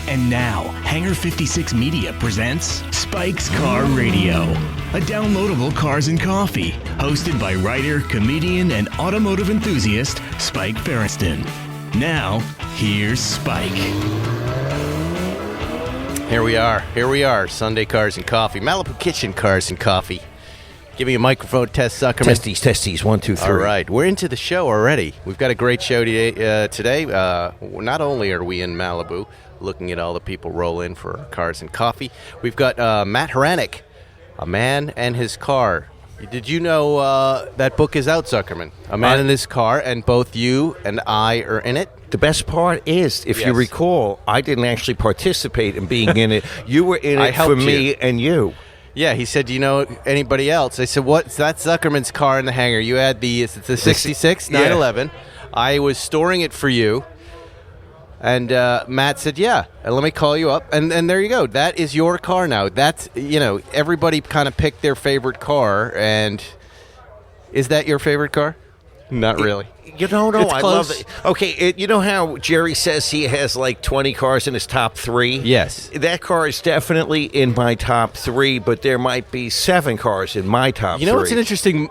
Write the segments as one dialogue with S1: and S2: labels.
S1: And now, Hangar 56 Media presents Spike's Car Radio, a downloadable cars and coffee, hosted by writer, comedian, and automotive enthusiast Spike Feresten. Now, here's Spike.
S2: Here we are, Sunday Cars and Coffee, Malibu Kitchen Cars and Coffee. Give me a microphone test, Zuckerman.
S3: Testes, 1, 2, 3.
S2: All right, we're into the show already. We've got a great show today. Not only are we in Malibu, looking at all the people roll in for cars and coffee, we've got Matt Hranek, A Man and His Car. Did you know that book is out, Zuckerman? A Man and His Car, and both you and I are in it.
S3: The best part is, if you recall, I didn't actually participate in being in it. You were in it for me and you.
S2: Yeah, he said, do you know anybody else? I said, what? That's Zuckerman's car in the hangar. You had the 66 911. I was storing it for you. And Matt said, yeah, and let me call you up. And there you go. That is your car now. That's, everybody kind of picked their favorite car. And is that your favorite car? Not really.
S3: No, I love it. Okay, you know how Jerry says he has like 20 cars in his top 3?
S2: Yes.
S3: That car is definitely in my top 3, but there might be 7 cars in my top 3.
S2: You know what's an interesting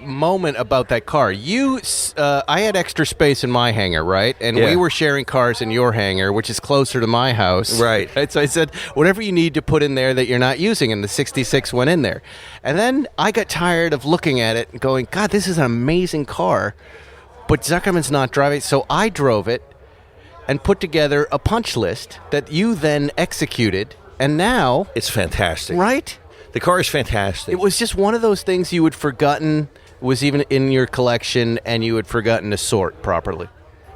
S2: moment about that car? I had extra space in my hangar, right? And we were sharing cars in your hangar, which is closer to my house.
S3: Right.
S2: So I said, whatever you need to put in there that you're not using, and the 66 went in there. And then I got tired of looking at it and going, God, this is an amazing car. But Zuckerman's not driving, so I drove it and put together a punch list that you then executed, and now...
S3: It's fantastic.
S2: Right?
S3: The car is fantastic.
S2: It was just one of those things you had forgotten was even in your collection, and you had forgotten to sort properly.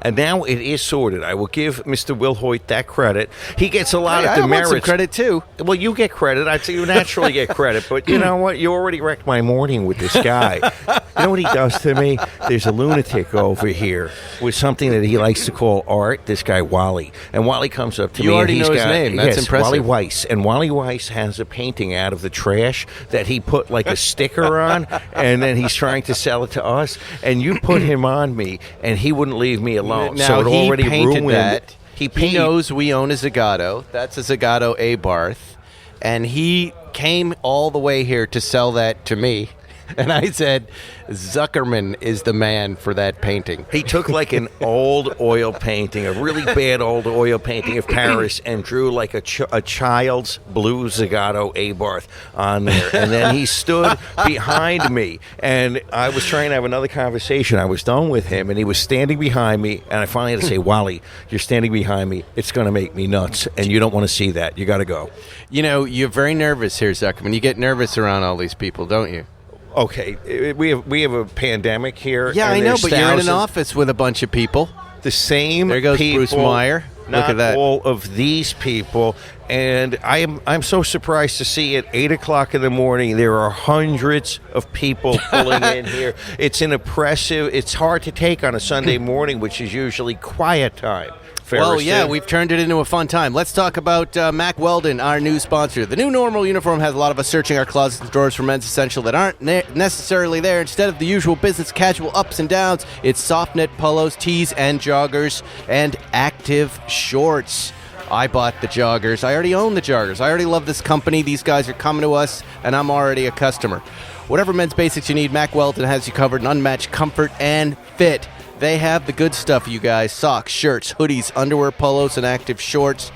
S3: And now it is sorted. I will give Mr. Wilhoit that credit. He gets a lot of demerits.
S2: I want some credit, too.
S3: Well, you get credit. I'd say you naturally get credit. But you know what? You already wrecked my morning with this guy. You know what he does to me? There's a lunatic over here with something that he likes to call art, this guy Wally. And Wally comes up to me.
S2: You already know his name. That's impressive.
S3: Wally Weiss. And Wally Weiss has a painting out of the trash that he put like a sticker on, and then he's trying to sell it to us. And you put him on me, and he wouldn't leave me alone.
S2: Now,
S3: so it already
S2: painted
S3: ruined
S2: that.
S3: He
S2: knows we own a Zagato. That's a Zagato Abarth. And he came all the way here to sell that to me. And I said, Zuckerman is the man for that painting.
S3: He took like an old oil painting, a really bad old oil painting of Paris, and drew like a child's blue Zagato Abarth on there. And then he stood behind me, and I was trying to have another conversation. I was done with him, and he was standing behind me, and I finally had to say, Wally, you're standing behind me. It's going to make me nuts, and you don't want to see that. You got to go.
S2: You know, you're very nervous here, Zuckerman. You get nervous around all these people, don't you?
S3: Okay, we have a pandemic here.
S2: Yeah, I know, but you're in an office with a bunch of people.
S3: The same
S2: There goes
S3: people,
S2: Bruce Meyer. Look at that.
S3: All of these people, and I'm so surprised to see at 8 o'clock in the morning there are hundreds of people pulling in here. It's it's hard to take on a Sunday morning, which is usually quiet time.
S2: Well, yeah, we've turned it into a fun time. Let's talk about Mack Weldon, our new sponsor. The new normal uniform has a lot of us searching our closets and drawers for men's essential that aren't necessarily there. Instead of the usual business casual ups and downs, it's soft knit polos, tees, and joggers, and active shorts. I bought the joggers. I already own the joggers. I already love this company. These guys are coming to us, and I'm already a customer. Whatever men's basics you need, Mack Weldon has you covered in unmatched comfort and fit. They have the good stuff, you guys. Socks, shirts, hoodies, underwear, polos, and active shorts.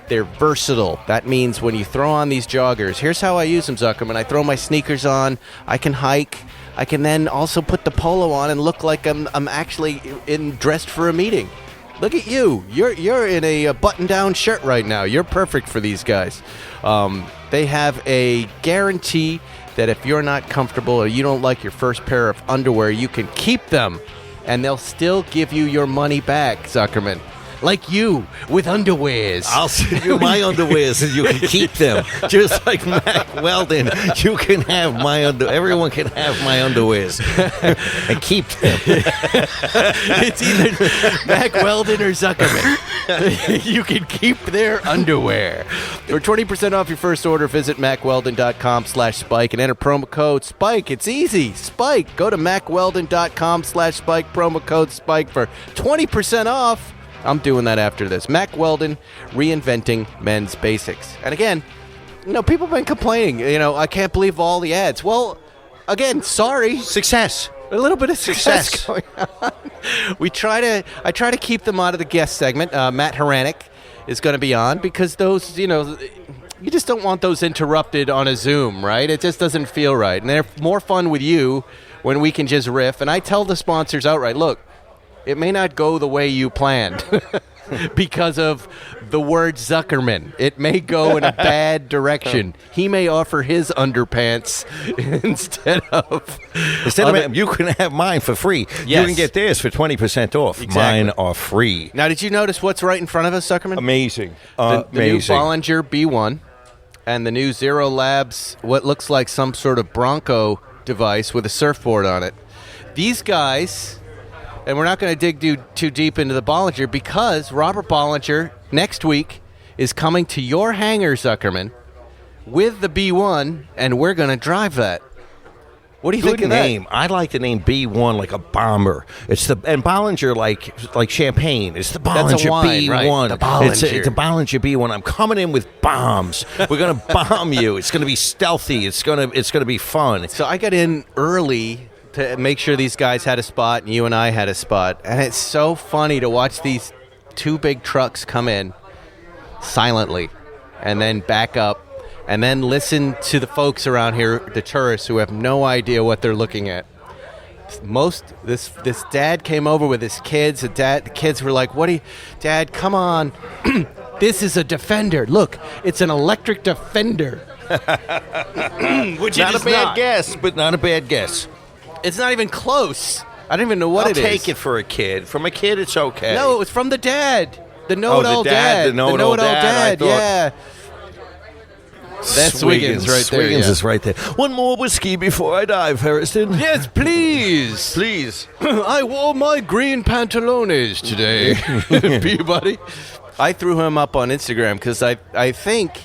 S2: They're versatile. That means when you throw on these joggers, here's how I use them, Zuckerman. I throw my sneakers on. I can hike. I can then also put the polo on and look like I'm actually dressed for a meeting. Look at you. You're in a button-down shirt right now. You're perfect for these guys. They have a guarantee that if you're not comfortable or you don't like your first pair of underwear, you can keep them. And they'll still give you your money back, Zuckerman. Like you, with underwears.
S3: I'll send you my underwears and you can keep them. Just like Mack Weldon, you can have my everyone can have my underwears and keep them.
S2: It's either Mack Weldon or Zuckerman. You can keep their underwear. For 20% off your first order, visit MackWeldon.com/Spike and enter promo code Spike. It's easy. Spike. Go to MackWeldon.com/Spike, promo code Spike for 20% off. I'm doing that after this. Mack Weldon, reinventing men's basics. And again, people have been complaining. I can't believe all the ads. Well, again, sorry.
S3: Success.
S2: A little bit of success going on. I try to keep them out of the guest segment. Matt Hranek is going to be on because those, you just don't want those interrupted on a Zoom, right? It just doesn't feel right. And they're more fun with you when we can just riff. And I tell the sponsors outright, look, it may not go the way you planned because of the word Zuckerman. It may go in a bad direction. He may offer his underpants instead of
S3: you can have mine for free.
S2: Yes.
S3: You can get theirs for 20% off.
S2: Exactly.
S3: Mine are free.
S2: Now, did you notice what's right in front of us, Zuckerman?
S3: Amazing.
S2: The new
S3: Amazing.
S2: Bollinger B1 and the new Zero Labs, what looks like some sort of Bronco device with a surfboard on it. These guys, and we're not going to dig too deep into the Bollinger because Robert Bollinger next week is coming to your hangar, Zuckerman, with the B1, and we're going to drive that. What do you think of
S3: name.
S2: that?
S3: I like the name B1 like a bomber. And Bollinger like champagne. It's the Bollinger
S2: That's a wine,
S3: B1.
S2: right? The Bollinger.
S3: It's a Bollinger B1. I'm coming in with bombs. We're gonna bomb you. It's gonna be stealthy. It's gonna be fun.
S2: So I got in early to make sure these guys had a spot, and you and I had a spot. And it's so funny to watch these two big trucks come in silently and then back up and then listen to the folks around here, the tourists, who have no idea what they're looking at. This dad came over with his kids. The kids were like, Dad, come on. This is a Defender. Look, it's an electric Defender. Which
S3: Not
S2: it is
S3: a bad
S2: not.
S3: guess, but not a bad guess.
S2: It's not even close. I don't even know what
S3: I'll
S2: it is.
S3: take it for a kid. From a kid, it's okay.
S2: No, it was from the dad. The know-it-all dad.
S3: The know-it-all dad.
S2: Yeah. That's Swiggins right there.
S3: Swiggins
S2: yeah.
S3: is right there. One more whiskey before I dive, Harrison.
S2: Yes, please.
S3: Please.
S2: I wore my green pantalones today, Peabody. I threw him up on Instagram because I think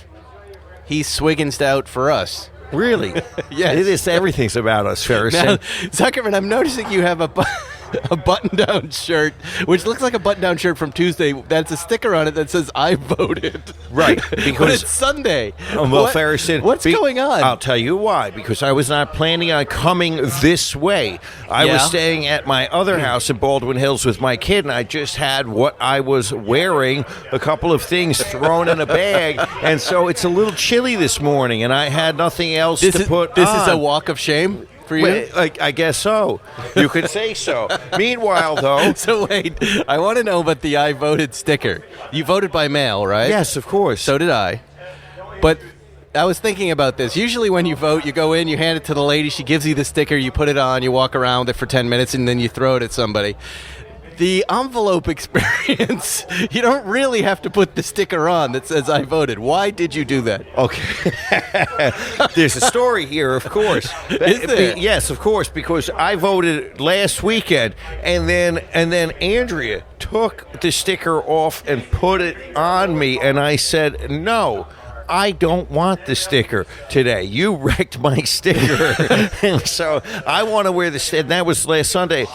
S2: he's Swiggins'd out for us.
S3: Really?
S2: Yes.
S3: It is. Everything's about us, Harrison.
S2: Now, Zuckerman, I'm noticing you have a button-down shirt, which looks like a button-down shirt from Tuesday. That's a sticker on it that says, I voted.
S3: Right.
S2: But
S3: Because
S2: it's Sunday.
S3: well, Harrison,
S2: what's going on?
S3: I'll tell you why. Because I was not planning on coming this way. I was staying at my other house in Baldwin Hills with my kid, and I just had what I was wearing, a couple of things thrown in a bag, and so it's a little chilly this morning, and I had nothing else to put
S2: This
S3: on.
S2: is a walk of shame for you?
S3: Well, I guess so. You could say so. Meanwhile, though...
S2: So wait, I want to know about the I voted sticker. You voted by mail, right?
S3: Yes, of course.
S2: So did I. But I was thinking about this. Usually when you vote, you go in, you hand it to the lady, she gives you the sticker, you put it on, you walk around with it for 10 minutes, and then you throw it at somebody. The envelope experience, you don't really have to put the sticker on that says I voted. Why did you do that?
S3: Okay. There's a story here, of course.
S2: Is there?
S3: Yes, of course, because I voted last weekend, and then Andrea took the sticker off and put it on me, and I said, no, I don't want the sticker today. You wrecked my sticker. And so I want to wear the sticker. That was last Sunday.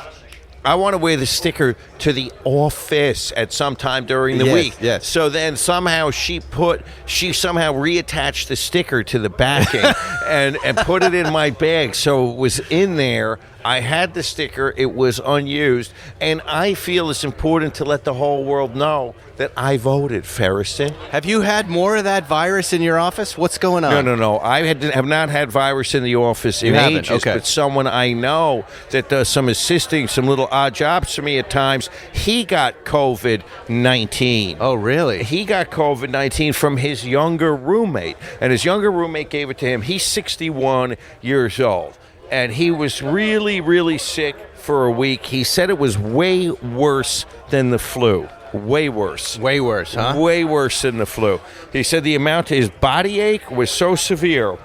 S3: I want to wear the sticker to the office at some time during the week.
S2: Yes.
S3: So then somehow she somehow reattached the sticker to the backing and put it in my bag. So it was in there. I had the sticker. It was unused. And I feel it's important to let the whole world know that I voted, Ferrison.
S2: Have you had more of that virus in your office? What's going on?
S3: No. I have not had virus in the office in
S2: haven't?
S3: ages,
S2: Okay.
S3: but someone I know that does some assisting, some little odd jobs for me at times, he got COVID-19.
S2: Oh, really?
S3: He got COVID-19 from his younger roommate, and his younger roommate gave it to him. He's 61 years old, and he was really, really sick for a week. He said it was way worse than the flu. Way worse.
S2: Way worse, huh?
S3: Way worse than the flu. He said the amount of his body ache was so severe.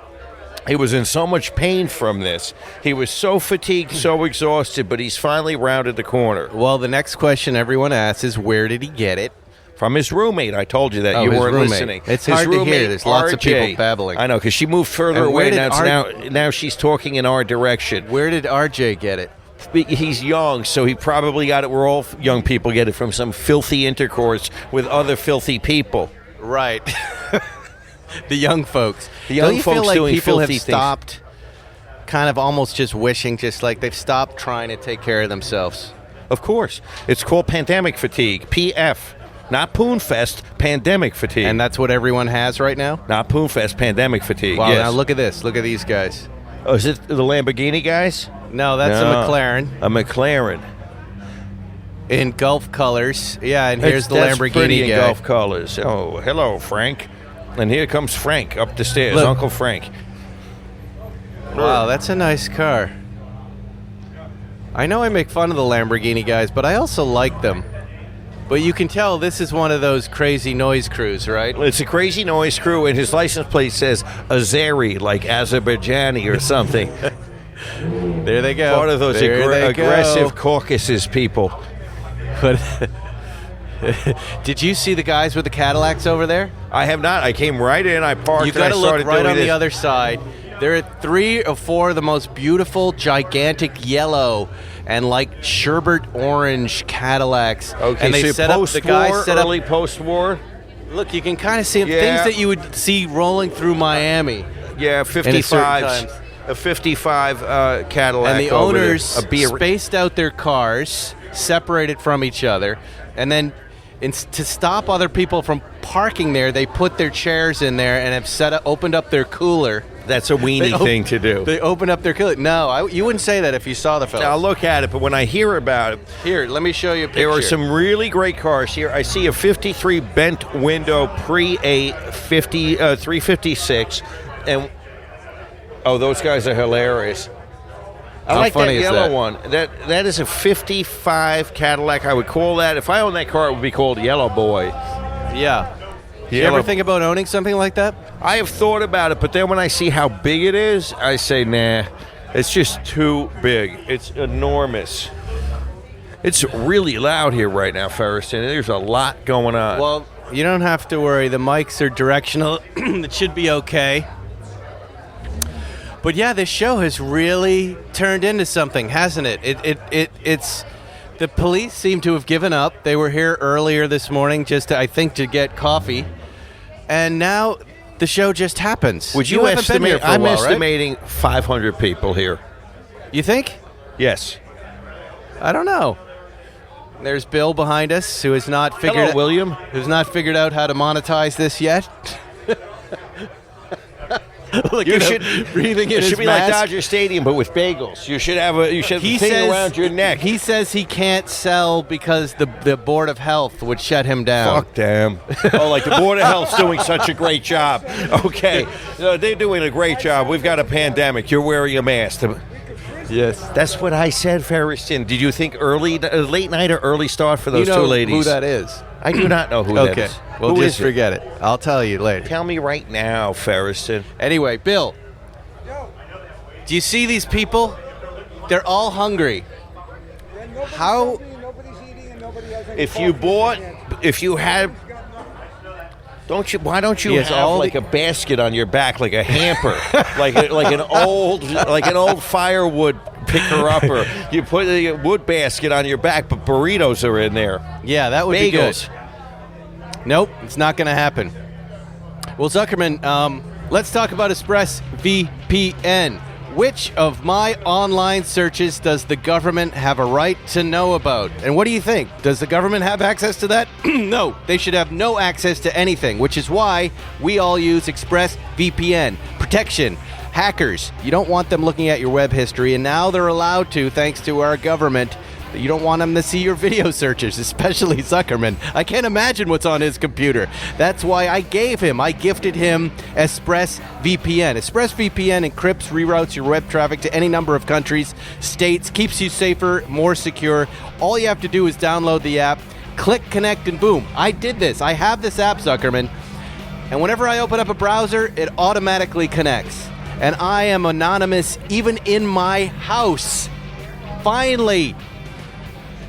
S3: He was in so much pain from this. He was so fatigued, so exhausted, but he's finally rounded the corner.
S2: Well, the next question everyone asks is, where did he get it?
S3: From his roommate. I told you that. You
S2: his
S3: weren't
S2: roommate.
S3: listening.
S2: It's
S3: His
S2: hard to hear.
S3: roommate,
S2: There's lots of people
S3: RJ.
S2: babbling.
S3: I know, because she moved further
S2: And where
S3: away.
S2: did
S3: Now she's talking in our direction.
S2: Where did RJ get it?
S3: he's young, so he probably got it where all young people get it, from some filthy intercourse with other filthy people.
S2: Right. The young folks.
S3: The young
S2: Don't you
S3: folks
S2: feel like
S3: doing
S2: people have
S3: filthy things.
S2: stopped kind of almost just wishing, just like they've stopped trying to take care of themselves?
S3: Of course. It's called pandemic fatigue. PF. Not Poonfest, pandemic fatigue.
S2: And that's what everyone has right now?
S3: Not Poonfest, pandemic fatigue.
S2: Wow,
S3: yes.
S2: now look at this. Look at these guys.
S3: Oh, is it the Lamborghini guys?
S2: No, that's a McLaren.
S3: A McLaren.
S2: In Gulf colors. Yeah, and here's
S3: That's
S2: the
S3: pretty
S2: Lamborghini
S3: in
S2: guy.
S3: Gulf colors. Oh, hello, Frank. And here comes Frank up the stairs.
S2: Look.
S3: Uncle Frank.
S2: Wow, that's a nice car. I know I make fun of the Lamborghini guys, but I also like them. But you can tell this is one of those crazy noise crews, right?
S3: It's a crazy noise crew, and his license plate says Azeri, like Azerbaijani or something.
S2: There they go.
S3: Part of those
S2: There they
S3: aggressive
S2: go.
S3: Caucasus people.
S2: But did you see the guys with the Cadillacs over there?
S3: I have not. I came right in. I parked.
S2: You
S3: and I
S2: got to look
S3: started
S2: right
S3: doing
S2: on
S3: this.
S2: the other side. There are 3 or 4 of the most beautiful, gigantic yellow and like sherbet orange Cadillacs.
S3: Okay,
S2: and they
S3: so
S2: set up the guys set
S3: early
S2: up.
S3: post-war.
S2: Look, you can kind of see them,
S3: Yeah.
S2: things that you would see rolling through Miami.
S3: Yeah,
S2: certain
S3: 55.
S2: times.
S3: A 55 Cadillac.
S2: And the
S3: over there.
S2: owners
S3: A beer.
S2: spaced out their cars, separated from each other, and then to stop other people from parking there, they put their chairs in there and have opened up their cooler.
S3: That's a weenie thing to do.
S2: They open up their cooler. No, you wouldn't say that if you saw the fellas.
S3: I'll look at it, but when I hear about it,
S2: Here, let me show you a picture.
S3: there are some really great cars here. I see a 53 bent window pre-A 356, and those guys are hilarious. I
S2: How
S3: like that
S2: funny is
S3: yellow
S2: that?
S3: one. That is a 55 Cadillac. I would call that, if I owned that car, it would be called Yellow Boy.
S2: Yeah. Did you
S3: Yellow-
S2: ever think about owning something like that?
S3: I have thought about it, but then when I see how big it is, I say, nah, it's just too big. It's enormous. It's really loud here right now, Ferris, and there's a lot going on.
S2: Well, you don't have to worry. The mics are directional. It should be okay. But yeah, this show has really turned into something, hasn't it? It's the police seem to have given up. They were here earlier this morning just to, I think, to get coffee. And now the show just happens.
S3: Would you
S2: haven't been here
S3: estimate?
S2: for a
S3: I'm
S2: while, right?
S3: estimating 500 people here.
S2: You think?
S3: Yes.
S2: I don't know. There's Bill behind us, who has not figured
S3: Hello, William.
S2: who's not figured out how to monetize this yet. Look
S3: You
S2: at
S3: should
S2: him breathing in
S3: It
S2: his
S3: should be
S2: mask.
S3: like Dodger Stadium, but with bagels. You should have a thing around your neck.
S2: He says he can't sell because the Board of Health would shut him down.
S3: Fuck them. Oh, like the Board of Health's doing such a great job. Okay, so they're doing a great job. We've got a pandemic. You're wearing a mask.
S2: Yes.
S3: That's what I said, Ferriston. Did you think late night or early start for those
S2: you know
S3: two ladies?
S2: who that is?
S3: I do not know who that
S2: Okay.
S3: is.
S2: Well,
S3: Who
S2: just
S3: is it?
S2: forget it. I'll tell you later.
S3: Tell me right now, Ferriston.
S2: Anyway, Bill, do you see these people? They're all hungry. How?
S3: If you had, why don't you
S2: He has
S3: have
S2: all
S3: like
S2: the-
S3: a basket on your back, like a hamper, like an old firewood picker upper? You put a wood basket on your back, but burritos are in there.
S2: Yeah, that would
S3: Bagels.
S2: be good. Nope, it's not going to happen. Well, Zuckerman, let's talk about ExpressVPN. Which of my online searches does the government have a right to know about? And what do you think? Does the government have access to that? No, they should have no access to anything, which is why we all use ExpressVPN. Protection. Hackers, you don't want them looking at your web history, and now they're allowed to thanks to our government. You don't want them to see your video searches, especially Zuckerman. I can't imagine what's on his computer. That's why I gifted him ExpressVPN. ExpressVPN encrypts, reroutes your web traffic to any number of countries, states, keeps you safer, more secure. All you have to do is download the app, click connect, and boom. I did this. I have this app, Zuckerman. And whenever I open up a browser, it automatically connects. And I am anonymous even in my house. Finally.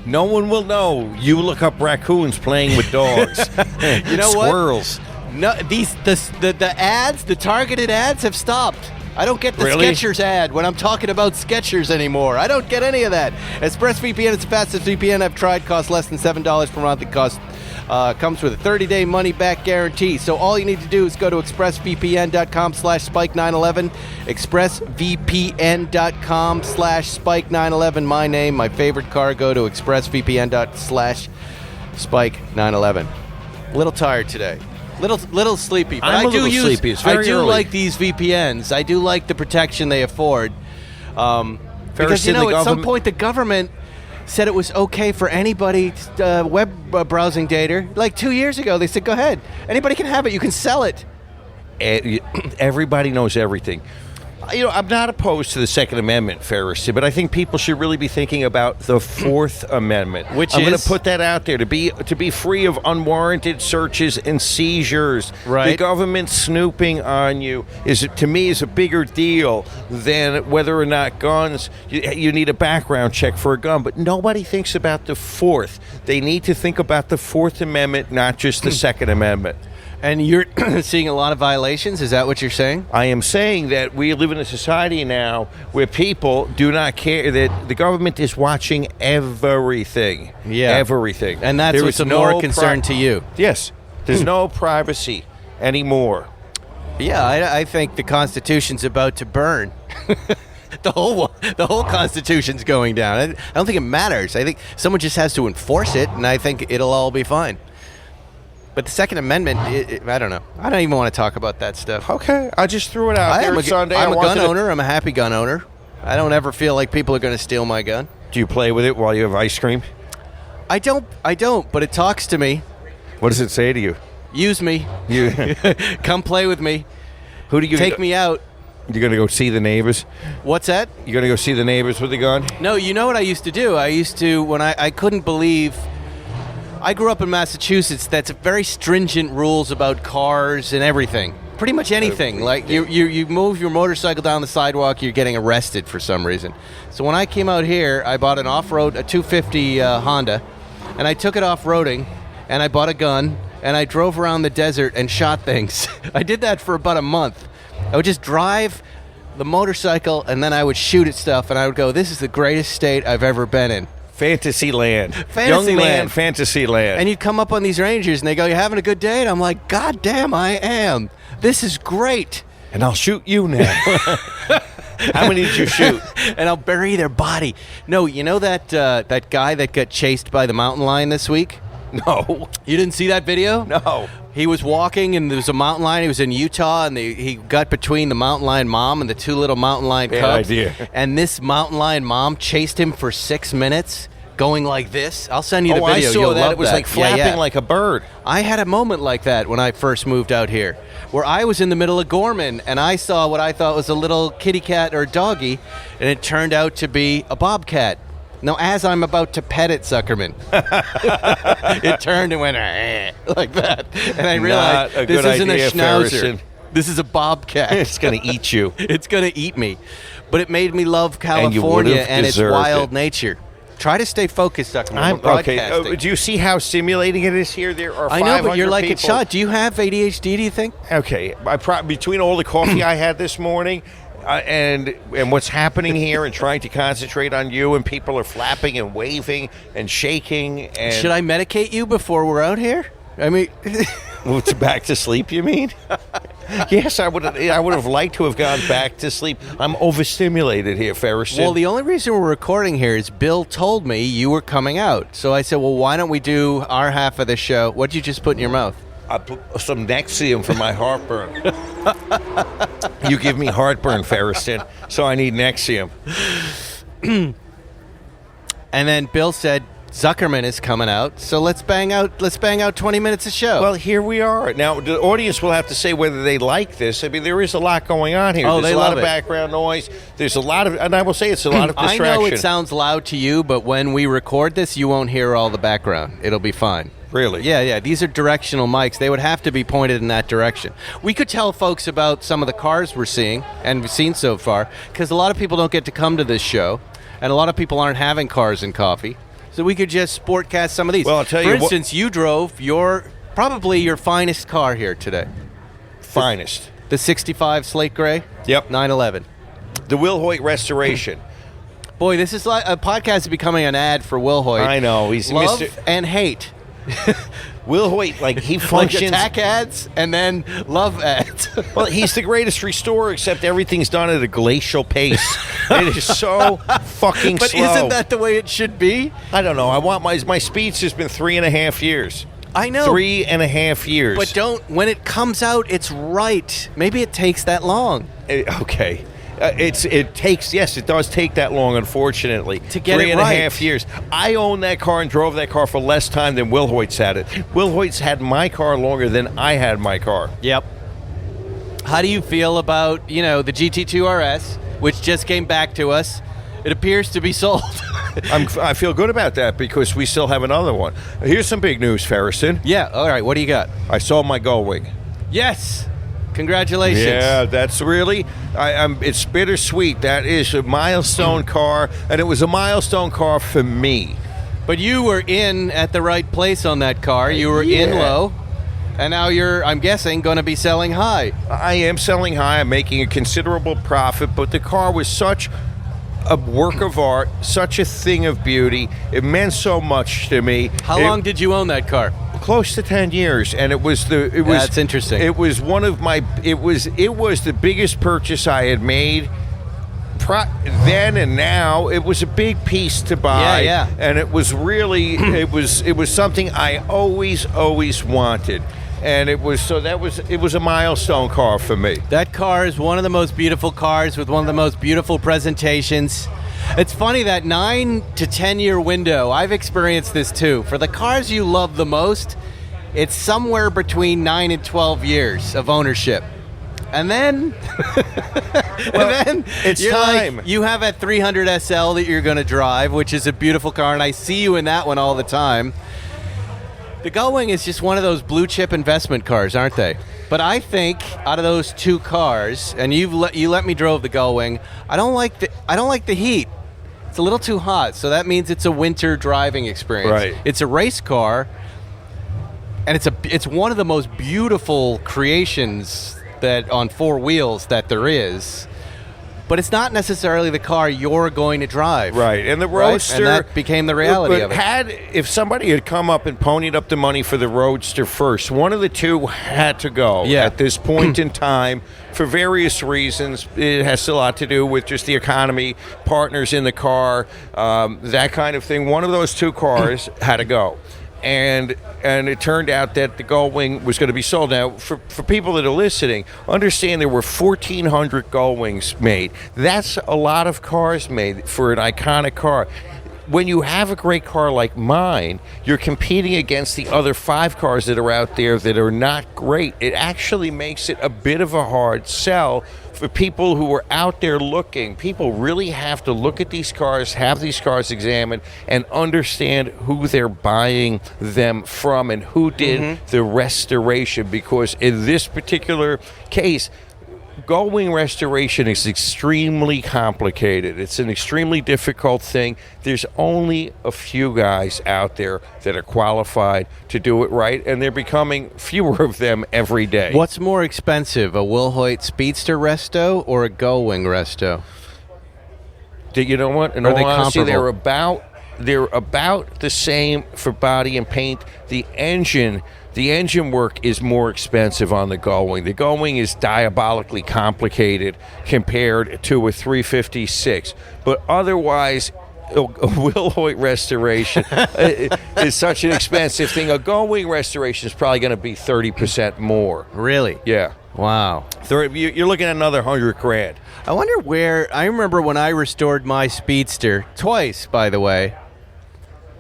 S3: No one will know. You look up raccoons playing with dogs.
S2: You know what?
S3: Squirrels.
S2: No, the ads, the targeted ads have stopped. I don't get the
S3: Really?
S2: Skechers ad when I'm talking about Skechers anymore. I don't get any of that. ExpressVPN is the fastest VPN I've tried. Costs less than $7 per month. It comes with a 30-day money-back guarantee. So all you need to do is go to expressvpn.com/spike911. expressvpn.com/spike911. My name, my favorite car. Go to expressvpn.com/spike911. A little tired today. Little sleepy. But
S3: I'm
S2: I
S3: a
S2: do
S3: little sleepy. It's very
S2: I do
S3: early.
S2: like these VPNs. I do like the protection they afford. Because,
S3: in the
S2: at some
S3: government-
S2: point the government said it was okay for anybody web browsing data. Like 2 years ago, they said, go ahead. Anybody can have it. You can sell it.
S3: Everybody knows everything. I'm not opposed to the Second Amendment, Ferris, but I think people should really be thinking about the Fourth Amendment.
S2: Which
S3: I'm going
S2: is?
S3: to put that out there to be free of unwarranted searches and seizures.
S2: Right.
S3: The government snooping on you to me is a bigger deal than whether or not guns. You need a background check for a gun, but nobody thinks about the Fourth. They need to think about the Fourth Amendment, not just the Second Amendment.
S2: And you're seeing a lot of violations? Is that what you're saying?
S3: I am saying that we live in a society now where people do not care, that the government is watching everything.
S2: Yeah.
S3: Everything.
S2: And that's
S3: There
S2: what's
S3: is
S2: of more concern to you.
S3: Yes. There's no privacy anymore.
S2: Yeah, I think the Constitution's about to burn. The whole Constitution's going down. I don't think it matters. I think someone just has to enforce it, and I think it'll all be fine. But the Second Amendment, I don't know. I don't even want to talk about that stuff.
S3: Okay. I just threw it out there Sunday.
S2: I'm a gun
S3: owner.
S2: owner. I'm a happy gun owner. I don't ever feel like people are going to steal my gun.
S3: Do you play with it while you have ice cream?
S2: I don't, but it talks to me.
S3: What does it say to you?
S2: Use me.
S3: You
S2: Come play with me.
S3: Who do you
S2: Take me out.
S3: You're going to go see the neighbors?
S2: What's that?
S3: You're going to go see the neighbors with the gun?
S2: No, you know what I used to do? When I couldn't believe... I grew up in Massachusetts. That's very stringent rules about cars and everything. Pretty much anything. Like you move your motorcycle down the sidewalk, you're getting arrested for some reason. So when I came out here, I bought an off-road, a 250 Honda, and I took it off-roading, and I bought a gun, and I drove around the desert and shot things. I did that for about a month. I would just drive the motorcycle, and then I would shoot at stuff, and I would go, this is the greatest state I've ever been in.
S3: Fantasyland.
S2: Fantasyland.
S3: Young man, Fantasyland.
S2: And you'd come up on these rangers, and they go, you having a good day? And I'm like, God damn, I am. This is great.
S3: And I'll shoot you now. How many did you shoot?
S2: And I'll bury their body. No, you know that guy that got chased by the mountain lion this week?
S3: No.
S2: You didn't see that video?
S3: No.
S2: He was walking, and there was a mountain lion. He was in Utah, and he got between the mountain lion mom and the two little mountain lion
S3: Bad
S2: cubs.
S3: idea.
S2: And this mountain lion mom chased him for 6 minutes, going like this. I'll send you the video.
S3: I saw
S2: You'll
S3: that.
S2: love
S3: It was
S2: that.
S3: like flapping
S2: Yeah.
S3: like a bird.
S2: I had a moment like that when I first moved out here, where I was in the middle of Gorman, and I saw what I thought was a little kitty cat or doggy, and it turned out to be a bobcat. Now, as I'm about to pet it, Zuckerman, it turned and went like that. And I realized
S3: Not a
S2: this
S3: good
S2: isn't
S3: idea,
S2: a schnauzer.
S3: Ferguson.
S2: This is a bobcat.
S3: It's going to eat you.
S2: It's going to eat me. But it made me love
S3: And you
S2: California
S3: would've
S2: and its
S3: deserved
S2: wild
S3: it.
S2: nature. Try to stay focused, Zuckerman.
S3: I'm
S2: We're
S3: okay.
S2: broadcasting.
S3: Do you see how stimulating it is here? There are
S2: I
S3: 500
S2: know, but you're like
S3: people.
S2: it's shot. Do you have ADHD, do you think?
S3: Okay. Between all the coffee I had this morning and what's happening here and trying to concentrate on you, and people are flapping and waving and shaking. And
S2: Should I medicate you before we're out here? I mean,
S3: back to sleep, you mean? Yes, I would have liked to have gone back to sleep. I'm overstimulated here, Ferris.
S2: well, the only reason we're recording here is Bill told me you were coming out. So I said, well, why don't we do our half of the show? What'd you just put in your mouth?
S3: I put some Nexium for my heartburn. You give me heartburn, Ferriston, so I need Nexium.
S2: And then Bill said, Zuckerman is coming out, so let's bang out 20 minutes of show.
S3: Well, here we are. Now, the audience will have to say whether they like this. I mean, there is a lot going on here.
S2: Oh,
S3: There's
S2: they
S3: a lot
S2: love
S3: of
S2: it.
S3: background noise. There's a lot of, and I will say it's a lot of
S2: I
S3: distraction.
S2: know it sounds loud to you, but when we record this, you won't hear all the background. It'll be fine.
S3: Really?
S2: Yeah. These are directional mics. They would have to be pointed in that direction. We could tell folks about some of the cars we're seeing and we've seen so far, because a lot of people don't get to come to this show, and a lot of people aren't having cars and coffee. So we could just sportcast some of these.
S3: Well, I'll tell
S2: For
S3: you
S2: instance, you drove probably your finest car here today.
S3: Finest.
S2: The 65 slate gray?
S3: Yep.
S2: 911.
S3: The Will Hoyt restoration.
S2: Boy, this is like a podcast is becoming an ad for Will Hoyt.
S3: I know. He's
S2: Love
S3: Mr.
S2: and hate.
S3: Will Hoyt, like he
S2: Like
S3: functions.
S2: attack ads and then love ads.
S3: Well, he's the greatest restorer, except everything's done at a glacial pace. It is so fucking
S2: But
S3: slow.
S2: isn't that the way it should be?
S3: I don't know. I want my Speedster's been 3.5 years.
S2: I know.
S3: 3.5 years.
S2: But when it comes out, it's right. Maybe it takes that long.
S3: Okay. It does take that long, unfortunately.
S2: To get it
S3: 3.5
S2: right.
S3: years. I owned that car and drove that car for less time than Will Hoyt's had it. Will Hoyt's had my car longer than I had my car.
S2: Yep. How do you feel about, the GT2 RS, which just came back to us? It appears to be sold.
S3: I feel good about that because we still have another one. Here's some big news, Ferrison.
S2: Yeah, all right. What do you got?
S3: I sold my Gullwing.
S2: Yes. Congratulations.
S3: Yeah, that's really, it's bittersweet. That is a milestone car, and it was a milestone car for me.
S2: But you were in at the right place on that car. You were in low, and now you're, I'm guessing, going to be selling high.
S3: I am selling high. I'm making a considerable profit, but the car was such a work of art, such a thing of beauty. It meant so much to me.
S2: How long did you own that car?
S3: Close to 10 years, and it was
S2: That's interesting.
S3: It was one of my it was the biggest purchase I had made then and now. It was a big piece to buy.
S2: Yeah.
S3: And it was really it was something I always wanted. And it was a milestone car for me.
S2: That car is one of the most beautiful cars with one of the most beautiful presentations. It's funny, that 9 to 10 year window, I've experienced this too. For the cars you love the most, it's somewhere between 9 and 12 years of ownership. And then,
S3: it's
S2: you're
S3: time.
S2: Like, you have a 300 SL that you're going to drive, which is a beautiful car, and I see you in that one all the time. The Gullwing is just one of those blue chip investment cars, aren't they? But I think out of those two cars, and you let me drove the Gullwing, I don't like the heat. It's a little too hot, so that means it's a winter driving experience.
S3: Right.
S2: It's a race car, and it's one of the most beautiful creations that on four wheels that there is. But it's not necessarily the car you're going to drive.
S3: Right, and the Roadster...
S2: And that became the reality of it.
S3: If somebody had come up and ponied up the money for the Roadster first, one of the two had to go at this point in time for various reasons. It has a lot to do with just the economy, partners in the car, that kind of thing. One of those two cars had to go. And it turned out that the Gullwing was going to be sold. Now, for people that are listening, understand there were 1,400 Gullwings made. That's a lot of cars made for an iconic car. When you have a great car like mine, you're competing against the other 5 cars that are out there that are not great. It actually makes it a bit of a hard sell for people who are out there looking. People really have to look at these cars, have these cars examined, and understand who they're buying them from and who did the restoration. Because in this particular case, Gullwing restoration is extremely complicated. It's an extremely difficult thing. There's only a few guys out there that are qualified to do it right, and they're becoming fewer of them every day.
S2: What's more expensive, a Will Hoyt Speedster resto or a Gullwing resto?
S3: You know what? In
S2: Are
S3: all
S2: they
S3: honesty,
S2: comparable?
S3: they're about the same for body and paint. The engine work is more expensive on the Gullwing. The Gullwing is diabolically complicated compared to a 356. But otherwise, a Will Hoyt restoration is such an expensive thing. A Gullwing restoration is probably going to be 30% more.
S2: Really?
S3: Yeah.
S2: Wow.
S3: You're looking at another $100,000.
S2: I wonder where... I remember when I restored my Speedster, twice, by the way,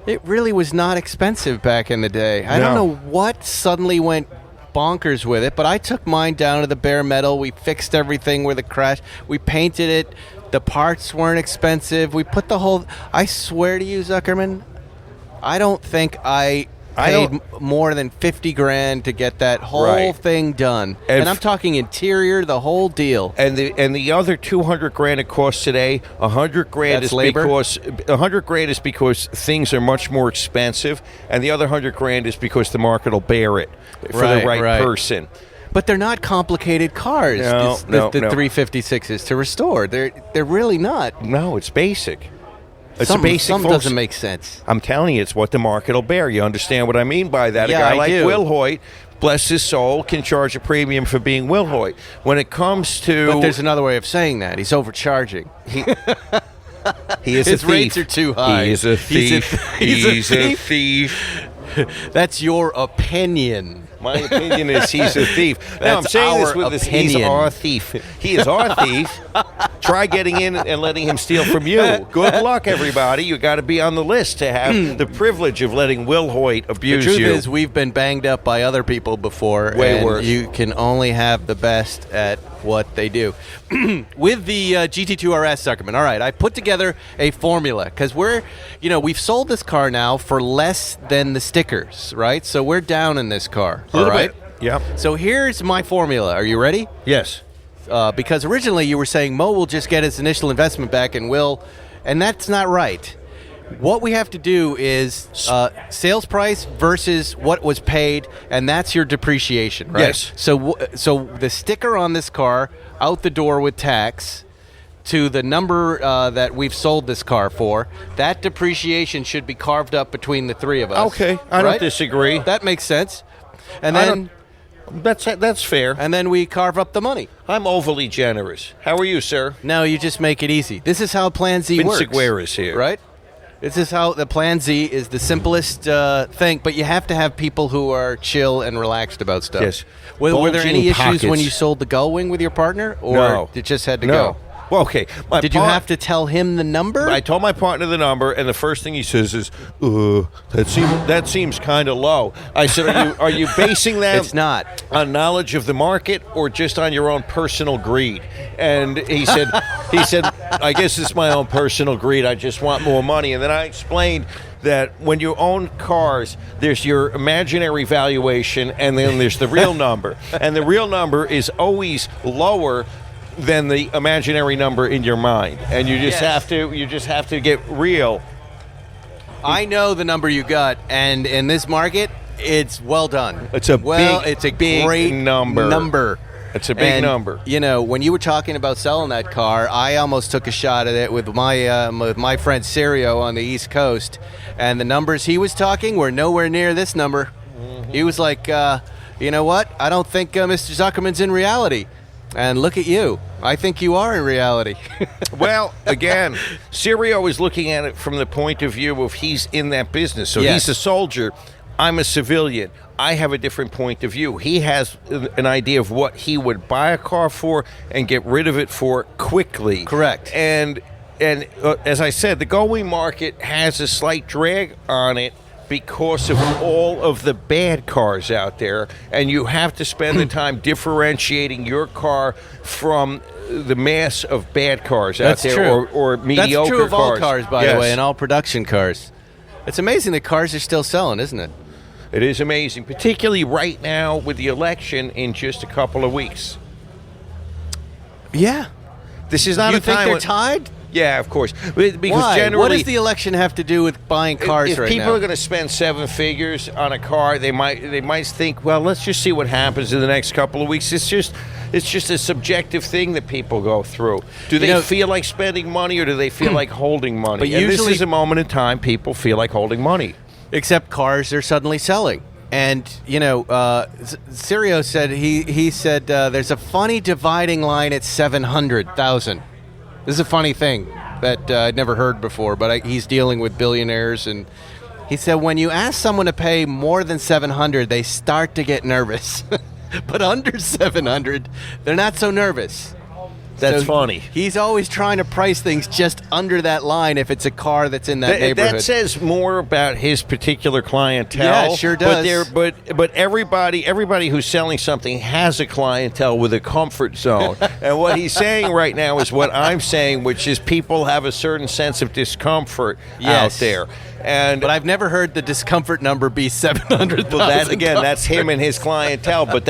S2: it really was not expensive back in the day. I don't know what suddenly went bonkers with it, but I took mine down to the bare metal. We fixed everything with a crash. We painted it. The parts weren't expensive. We put the whole... I swear to you, Zuckerman, I don't think I paid more than $50,000 to get that whole thing done. And I'm talking interior, the whole deal.
S3: And the other $200,000 it costs today, $100,000 is
S2: labor?
S3: because $100,000 is because things are much more expensive, and the other $100,000 is because the market will bear it for the right person.
S2: But they're not complicated cars.
S3: No,
S2: the 356s to restore. They're really not.
S3: No, it's basic. It's
S2: Some
S3: a basic.
S2: doesn't make sense.
S3: I'm telling you, it's what the market will bear. You understand what I mean by that?
S2: Yeah,
S3: a guy
S2: I
S3: like
S2: do.
S3: Will Hoyt, bless his soul, can charge a premium for being Will Hoyt. When it comes to,
S2: But there's another way of saying that. He's overcharging.
S3: he is
S2: His
S3: a thief.
S2: rates are too high.
S3: He is a thief.
S2: He's a
S3: a thief.
S2: That's your opinion.
S3: My opinion is he's a thief. Now, I'm
S2: That's
S3: saying this
S2: our
S3: with this. He's
S2: opinion.
S3: our thief. He is our thief. Try getting in and letting him steal from you. Good luck, everybody. You got to be on the list to have the privilege of letting Will Hoyt abuse
S2: The truth
S3: you.
S2: is, we've been banged up by other people before.
S3: Way
S2: and
S3: worse.
S2: You can only have the best at what they do. With the GT2 RS, Zuckerman, all right, I put together a formula because we've sold this car now for less than the stickers, right? So we're down in this car, all right?
S3: Yep.
S2: So here's my formula. Are you ready?
S3: Yes.
S2: Because originally you were saying Mo will just get his initial investment back and that's not right. What we have to do is sales price versus what was paid, and that's your depreciation, right?
S3: Yes.
S2: So the sticker on this car out the door with tax to the number that we've sold this car for, that depreciation should be carved up between the three of us.
S3: Okay, I don't
S2: right?
S3: disagree.
S2: That makes sense. And then
S3: That's fair.
S2: and then we carve up the money.
S3: I'm overly generous. How are you, sir?
S2: No, you just make it easy. This is how Plan Z
S3: Vince
S2: works.
S3: Seguera's here.
S2: Right? This is how the Plan Z is the simplest thing, but you have to have people who are chill and relaxed about stuff.
S3: Yes.
S2: Were there any
S3: Bulging
S2: issues when
S3: pockets.
S2: you sold the Gull Wing with your partner? Or
S3: No.
S2: it just had to
S3: No.
S2: go?
S3: Well, okay.
S2: Did you have to tell him the number?
S3: I told my partner the number, and the first thing he says is, that seems kind of low. I said, are you basing that
S2: It's not.
S3: on knowledge of the market or just on your own personal greed? And he said, I guess it's my own personal greed. I just want more money. And then I explained that when you own cars, there's your imaginary valuation, and then there's the real number. And the real number is always lower than the imaginary number in your mind, and you just have to get real.
S2: I know the number you got, and in this market, it's well done.
S3: It's a big
S2: great
S3: number. It's a big number.
S2: You know, when you were talking about selling that car, I almost took a shot at it with my friend Serio on the East Coast, and the numbers he was talking were nowhere near this number. Mm-hmm. He was like, you know what? I don't think Mr. Zuckerman's in reality. And look at you. I think you are in reality.
S3: Well, again, Serio is looking at it from the point of view of he's in that business. So
S2: Yes.
S3: he's a soldier. I'm a civilian. I have a different point of view. He has an idea of what he would buy a car for and get rid of it for quickly.
S2: Correct.
S3: And as I said, the Gullwing market has a slight drag on it because of all of the bad cars out there, and you have to spend the time differentiating your car from the mass of bad cars out
S2: That's
S3: there,
S2: true.
S3: or mediocre
S2: That's true of all
S3: cars.
S2: cars, by
S3: Yes.
S2: the way, and all production cars. It's amazing that cars are still selling, isn't it?
S3: It is amazing, particularly right now with the election in just a couple of weeks.
S2: Yeah.
S3: This is not
S2: You
S3: a
S2: think
S3: time
S2: they're
S3: when-
S2: tied?
S3: Yeah, of course. Because
S2: Why?
S3: generally,
S2: What does the election have to do with buying cars
S3: if
S2: right
S3: people
S2: now?
S3: are going to spend seven figures on a car, they might think, well, let's just see what happens in the next couple of weeks. It's just a subjective thing that people go through. Do they feel like spending money, or do they feel like holding money?
S2: But
S3: and this
S2: usually-
S3: is a moment in time people feel like holding money.
S2: Except cars are suddenly selling. And, Serio said, he said there's a funny dividing line at 700,000. This is a funny thing that I'd never heard before, but he's dealing with billionaires. And he said when you ask someone to pay more than 700, they start to get nervous. But under 700, they're not so nervous.
S3: That's funny.
S2: He's always trying to price things just under that line if it's a car that's in that neighborhood.
S3: That says more about his particular clientele.
S2: Yeah, it sure does.
S3: But everybody who's selling something has a clientele with a comfort zone. And what he's saying right now is what I'm saying, which is people have a certain sense of discomfort out there.
S2: But I've never heard the discomfort number be 700,000.
S3: Well, that's him and his clientele. But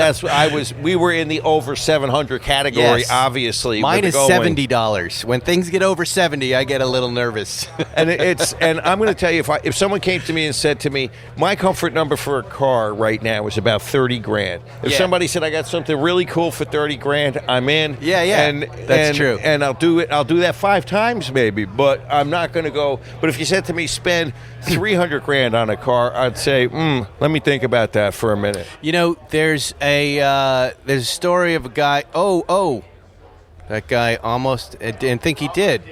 S3: we were in the over 700 category,
S2: Yes.
S3: obviously. early.
S2: Mine
S3: with
S2: is
S3: going.
S2: $70. When things get over 70, I get a little nervous.
S3: And I'm going to tell you, if someone came to me and said to me, my comfort number for a car right now is about $30,000. If
S2: Yeah.
S3: somebody said I got something really cool for $30,000, I'm in.
S2: Yeah,
S3: And
S2: that's true.
S3: And I'll do it. I'll do that 5 times maybe, but I'm not going to go. But if you said to me, spend $300,000 on a car, I'd say, let me think about that for a minute.
S2: You know, there's a story of a guy. That guy almost didn't think he did.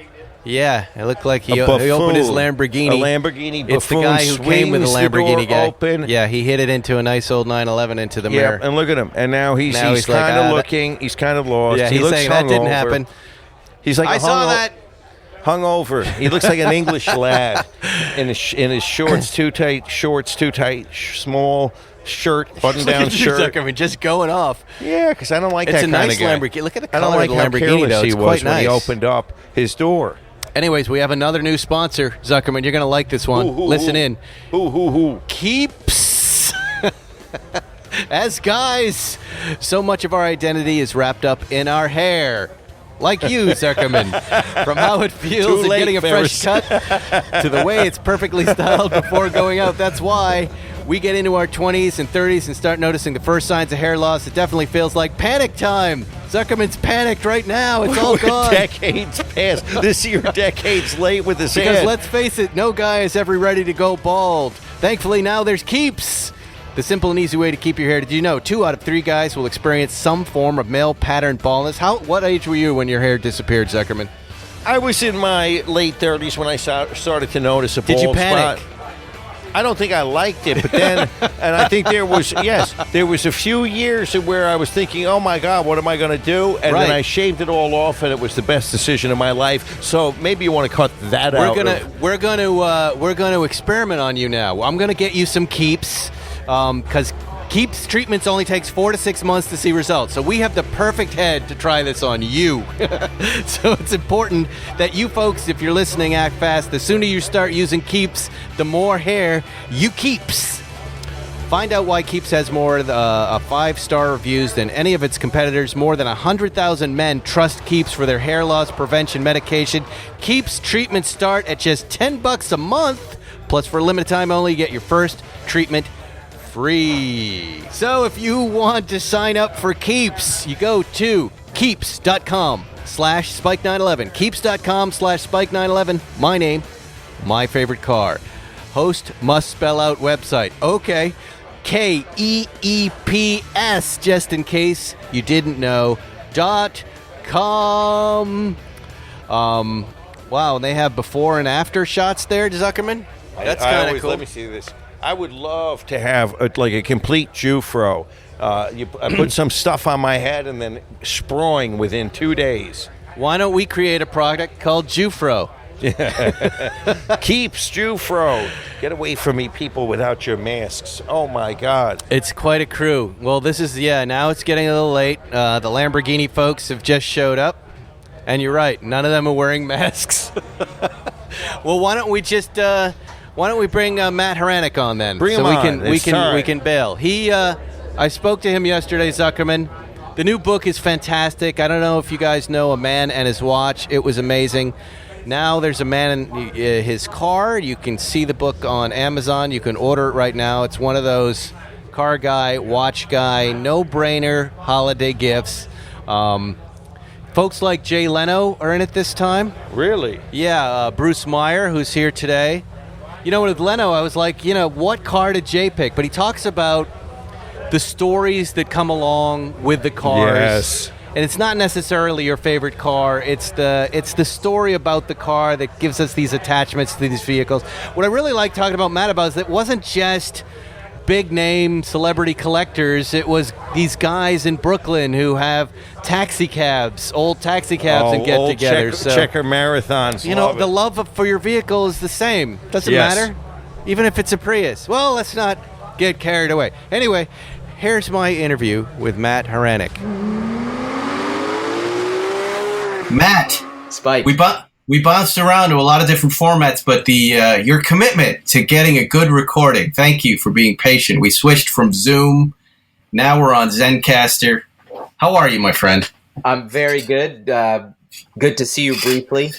S2: Yeah, it looked like he opened his Lamborghini.
S3: A Lamborghini buffoon.
S2: It's the guy who came with a
S3: swings the
S2: Lamborghini
S3: door
S2: guy.
S3: open.
S2: Yeah, he hit it into a nice old 911 into the mirror.
S3: Yeah, and look at him. And now he's
S2: like,
S3: kind of looking. He's kind of lost.
S2: Yeah,
S3: he
S2: he's
S3: looks
S2: saying that didn't
S3: hungover.
S2: happen.
S3: He's like
S2: I saw that.
S3: Hungover. He looks like an English lad in his shorts, too tight, small shirt, button-down shirt.
S2: Zuckerman just going off.
S3: Yeah, because I don't like
S2: It's
S3: that
S2: a
S3: kind
S2: nice
S3: of guy.
S2: Lamborghini. Look at the
S3: I don't
S2: color
S3: like
S2: of the
S3: how
S2: Lamborghini,
S3: careless
S2: though.
S3: he
S2: It's
S3: was
S2: quite
S3: when he
S2: nice.
S3: opened up his door.
S2: Anyways, we have another new sponsor, Zuckerman. You're going to like this one. Listen in. Keeps. As guys, so much of our identity is wrapped up in our hair. Like you, Zuckerman. From how it feels
S3: Too
S2: and
S3: late,
S2: getting a fresh cut to the way it's perfectly styled before going out. That's why we get into our 20s and 30s and start noticing the first signs of hair loss. It definitely feels like panic time. Zuckerman's panicked right now. It's all gone.
S3: Decades past. This year, decades late with his
S2: Because
S3: head.
S2: let's face it, no guy is ever ready to go bald. Thankfully, now there's Keeps. The simple and easy way to keep your hair. Did you know 2 out of 3 guys will experience some form of male pattern baldness? What age were you when your hair disappeared, Zuckerman?
S3: I was in my late 30s when I started to notice a bald
S2: Did you panic?
S3: spot. I don't think I liked it, but then, and I think there was a few years where I was thinking, oh my God, what am I going to do? And
S2: Right.
S3: then I shaved it all off, and it was the best decision of my life. So maybe you want to cut that out.
S2: We're gonna experiment on you now. I'm gonna get you some Keeps, because Keeps treatments only takes 4 to 6 months to see results. So we have the perfect head to try this on you. So it's important that you folks, if you're listening, act fast. The sooner you start using Keeps, the more hair you keeps. Find out why Keeps has more 5-star reviews than any of its competitors. More than 100,000 men trust Keeps for their hair loss prevention medication. Keeps treatments start at just $10 a month. Plus, for a limited time only, you get your first treatment free. So if you want to sign up for Keeps, you go to keeps.com/spike911. Keeps.com/spike911. My name, my favorite car. Host must spell out website. Okay. KEEPS, just in case you didn't know. .com. Wow, and they have before and after shots there, Zuckerman. That's kind of cool.
S3: Let me see this. I would love to have a complete Jufro. I put some stuff on my head and then sproing within 2 days.
S2: Why don't we create a product called Jufro?
S3: Keeps Jufro. Get away from me, people, without your masks. Oh, my God.
S2: It's quite a crew. Well, now it's getting a little late. The Lamborghini folks have just showed up. And you're right, none of them are wearing masks. Well, why don't we bring Matt Hranek on then?
S3: Bring him on.
S2: We can bail. I spoke to him yesterday, Zuckerman. The new book is fantastic. I don't know if you guys know A Man and His Watch. It was amazing. Now there's a man in his car. You can see the book on Amazon. You can order it right now. It's one of those car guy, watch guy, no-brainer holiday gifts. Folks like Jay Leno are in it this time.
S3: Really?
S2: Yeah, Bruce Meyer, who's here today. You know, with Leno, I was like, what car did Jay pick? But he talks about the stories that come along with the cars.
S3: Yes.
S2: And it's not necessarily your favorite car. It's the story about the car that gives us these attachments to these vehicles. What I really like talking about Matt about is that it wasn't just big name celebrity collectors. It was these guys in Brooklyn who have old taxi cabs and get-togethers.
S3: Checker marathons.
S2: The love for your vehicle is the same. Doesn't matter, even if it's a Prius. Well, let's not get carried away. Anyway, here's my interview with Matt Hranek.
S4: Matt,
S2: Spike.
S4: We bounced around to a lot of different formats, but your commitment to getting a good recording, thank you for being patient. We switched from Zoom. Now we're on Zencaster. How are you, my friend?
S5: I'm very good. Good to see you briefly.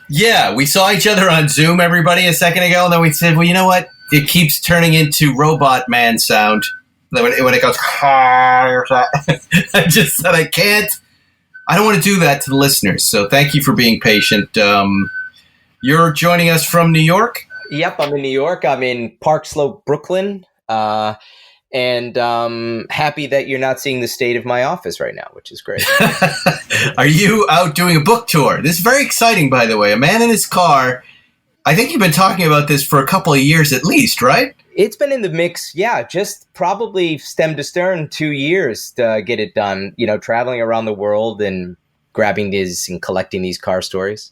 S4: Yeah, we saw each other on Zoom, everybody, a second ago, and then we said, well, you know what? It keeps turning into robot man sound. When it goes, I just said I can't. I don't want to do that to the listeners, so thank you for being patient. You're joining us from New York?
S5: Yep, I'm in New York. I'm in Park Slope, Brooklyn. And happy that you're not seeing the state of my office right now, which is great.
S4: Are you out doing a book tour? This is very exciting, by the way. A man in his car. I think you've been talking about this for a couple of years at least, right?
S5: It's been in the mix, yeah, just probably stem to stern 2 years to get it done, traveling around the world and grabbing these and collecting these car stories.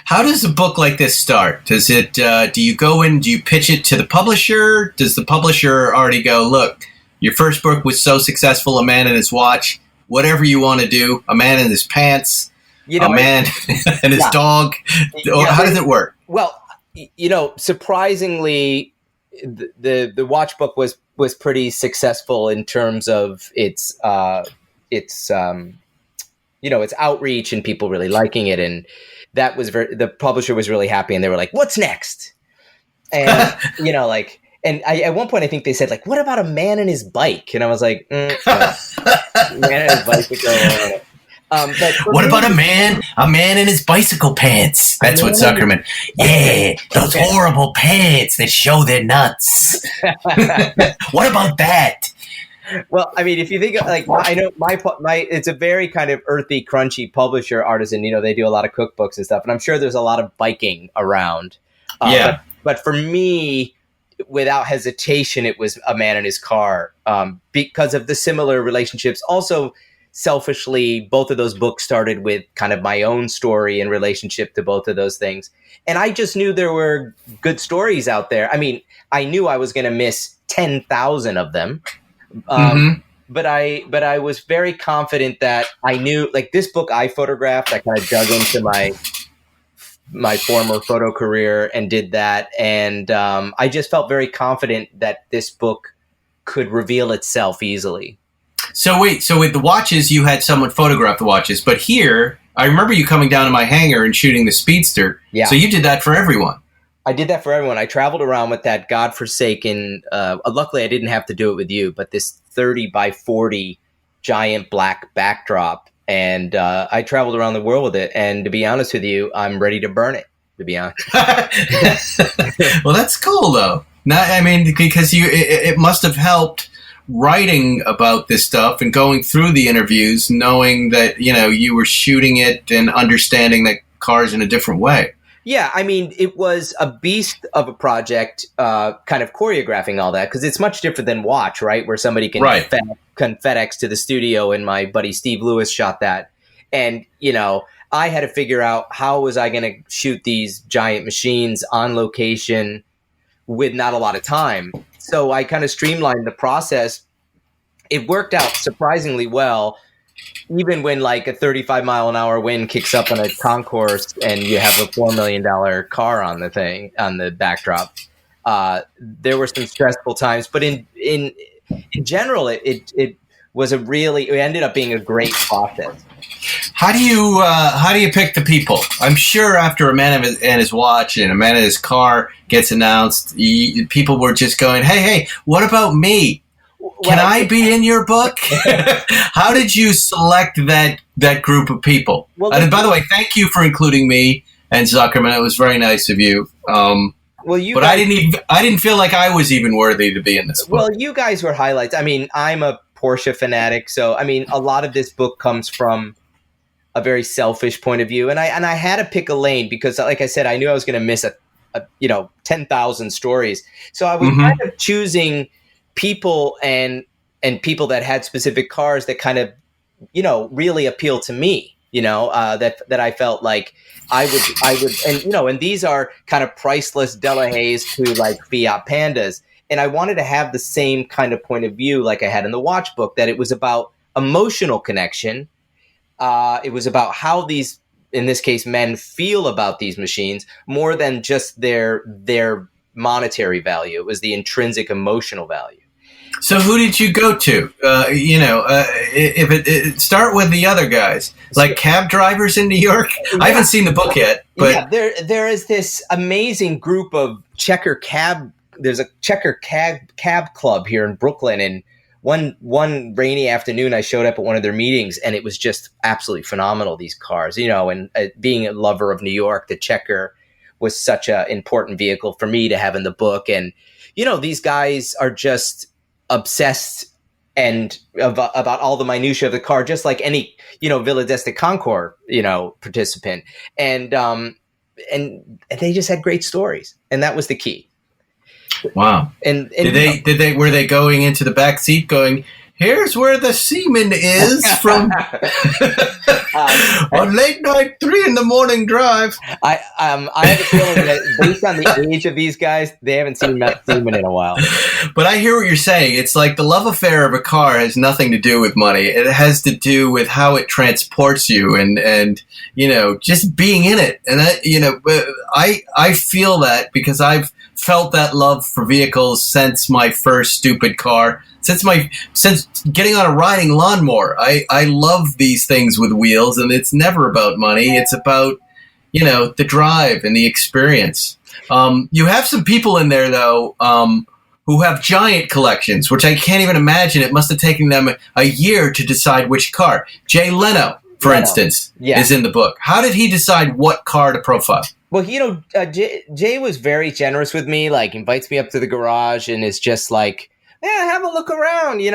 S4: How does a book like this start? Does it? Do you go in? Do you pitch it to the publisher? Does the publisher already go, look, your first book was so successful, A Man in His Watch, whatever you want to do, A Man in His Pants, a man and his dog? How does it work?
S5: Well, surprisingly, the watch book was pretty successful in terms of its outreach and people really liking it, and that was the publisher was really happy, and they were like, "What's next?" And at one point I think they said like, "What about A Man and His Bike?" And I was like, "Man and His Bicycle."
S4: What about a man in his bicycle pants? That's what Zuckerman. Yeah, those horrible pants that show their nuts. What about that?
S5: Well, I mean, if you think like, I know my it's a very kind of earthy, crunchy publisher artisan. They do a lot of cookbooks and stuff, and I'm sure there's a lot of biking around. But for me, without hesitation, it was A Man in His Car because of the similar relationships. Also, selfishly, both of those books started with kind of my own story in relationship to both of those things. And I just knew there were good stories out there. I mean, I knew I was going to miss 10,000 of them. But I was very confident that I knew, like, this book I photographed, I kind of dug into my former photo career and did that. And I just felt very confident that this book could reveal itself easily.
S4: So with the watches, you had someone photograph the watches, but here, I remember you coming down to my hangar and shooting the Speedster. Yeah. So you did that for everyone.
S5: I did that for everyone. I traveled around with that godforsaken, luckily I didn't have to do it with you, but this 30 by 40 giant black backdrop. And I traveled around the world with it. And to be honest with you, I'm ready to burn it, to be honest.
S4: Well, that's cool, though. Because it must have helped writing about this stuff and going through the interviews, knowing that, you were shooting it and understanding that cars in a different way.
S5: Yeah, I mean, it was a beast of a project, kind of choreographing all that, because it's much different than watch, right? Where somebody can FedEx to the studio, and my buddy Steve Lewis shot that. And, I had to figure out how was I going to shoot these giant machines on location with not a lot of time. So I kind of streamlined the process. It worked out surprisingly well, even when like a 35 mile an hour wind kicks up on a concourse and you have a $4 million car on the backdrop. There were some stressful times, but in general, it ended up being a great process.
S4: How do you pick the people? I'm sure after A Man and His Watch and A Man in His Car gets announced, people were just going, hey, what about me? Can I be in your book? How did you select that group of people? And by the way, thank you for including me and Zuckerman. It was very nice of you. I didn't feel like I was even worthy to be in this book.
S5: Well, you guys were highlights. I mean, I'm a Porsche fanatic, so I mean, a lot of this book comes from a very selfish point of view, and I had to pick a lane because, like I said, I knew I was going to miss 10,000 stories. So I was kind of choosing people and people that had specific cars that kind of, really appeal to me, that I felt like I would, and these are kind of priceless Delahaye's to like Fiat Pandas. And I wanted to have the same kind of point of view like I had in the watch book, that it was about emotional connection. It was about how these, in this case, men feel about these machines more than just their monetary value. It was the intrinsic emotional value.
S4: So who did you go to? If it start with the other guys, like cab drivers in New York. Yeah. I haven't seen the book yet, but
S5: there is this amazing group of checker cab. There's a checker cab club here in Brooklyn, and one rainy afternoon, I showed up at one of their meetings, and it was just absolutely phenomenal. These cars, and being a lover of New York, the checker was such an important vehicle for me to have in the book, and these guys are just obsessed and about all the minutia of the car, just like any Villa d'Este Concours participant, and they just had great stories, and that was the key.
S4: Wow! And were they going into the back seat going, here's where the semen is from on late night 3 a.m. drive.
S5: I have a feeling that based on the age of these guys, they haven't seen that semen in a while.
S4: But I hear what you're saying. It's like the love affair of a car has nothing to do with money. It has to do with how it transports you and just being in it. And I feel that because I've felt that love for vehicles since my first stupid car. Since getting on a riding lawnmower, I love these things with wheels, and it's never about money. It's about, the drive and the experience. You have some people in there, though, who have giant collections, which I can't even imagine. It must have taken them a year to decide which car. Jay Leno, for instance, is in the book. How did he decide what car to profile?
S5: Well, Jay was very generous with me, like invites me up to the garage and is just like, yeah, have a look around, Hey,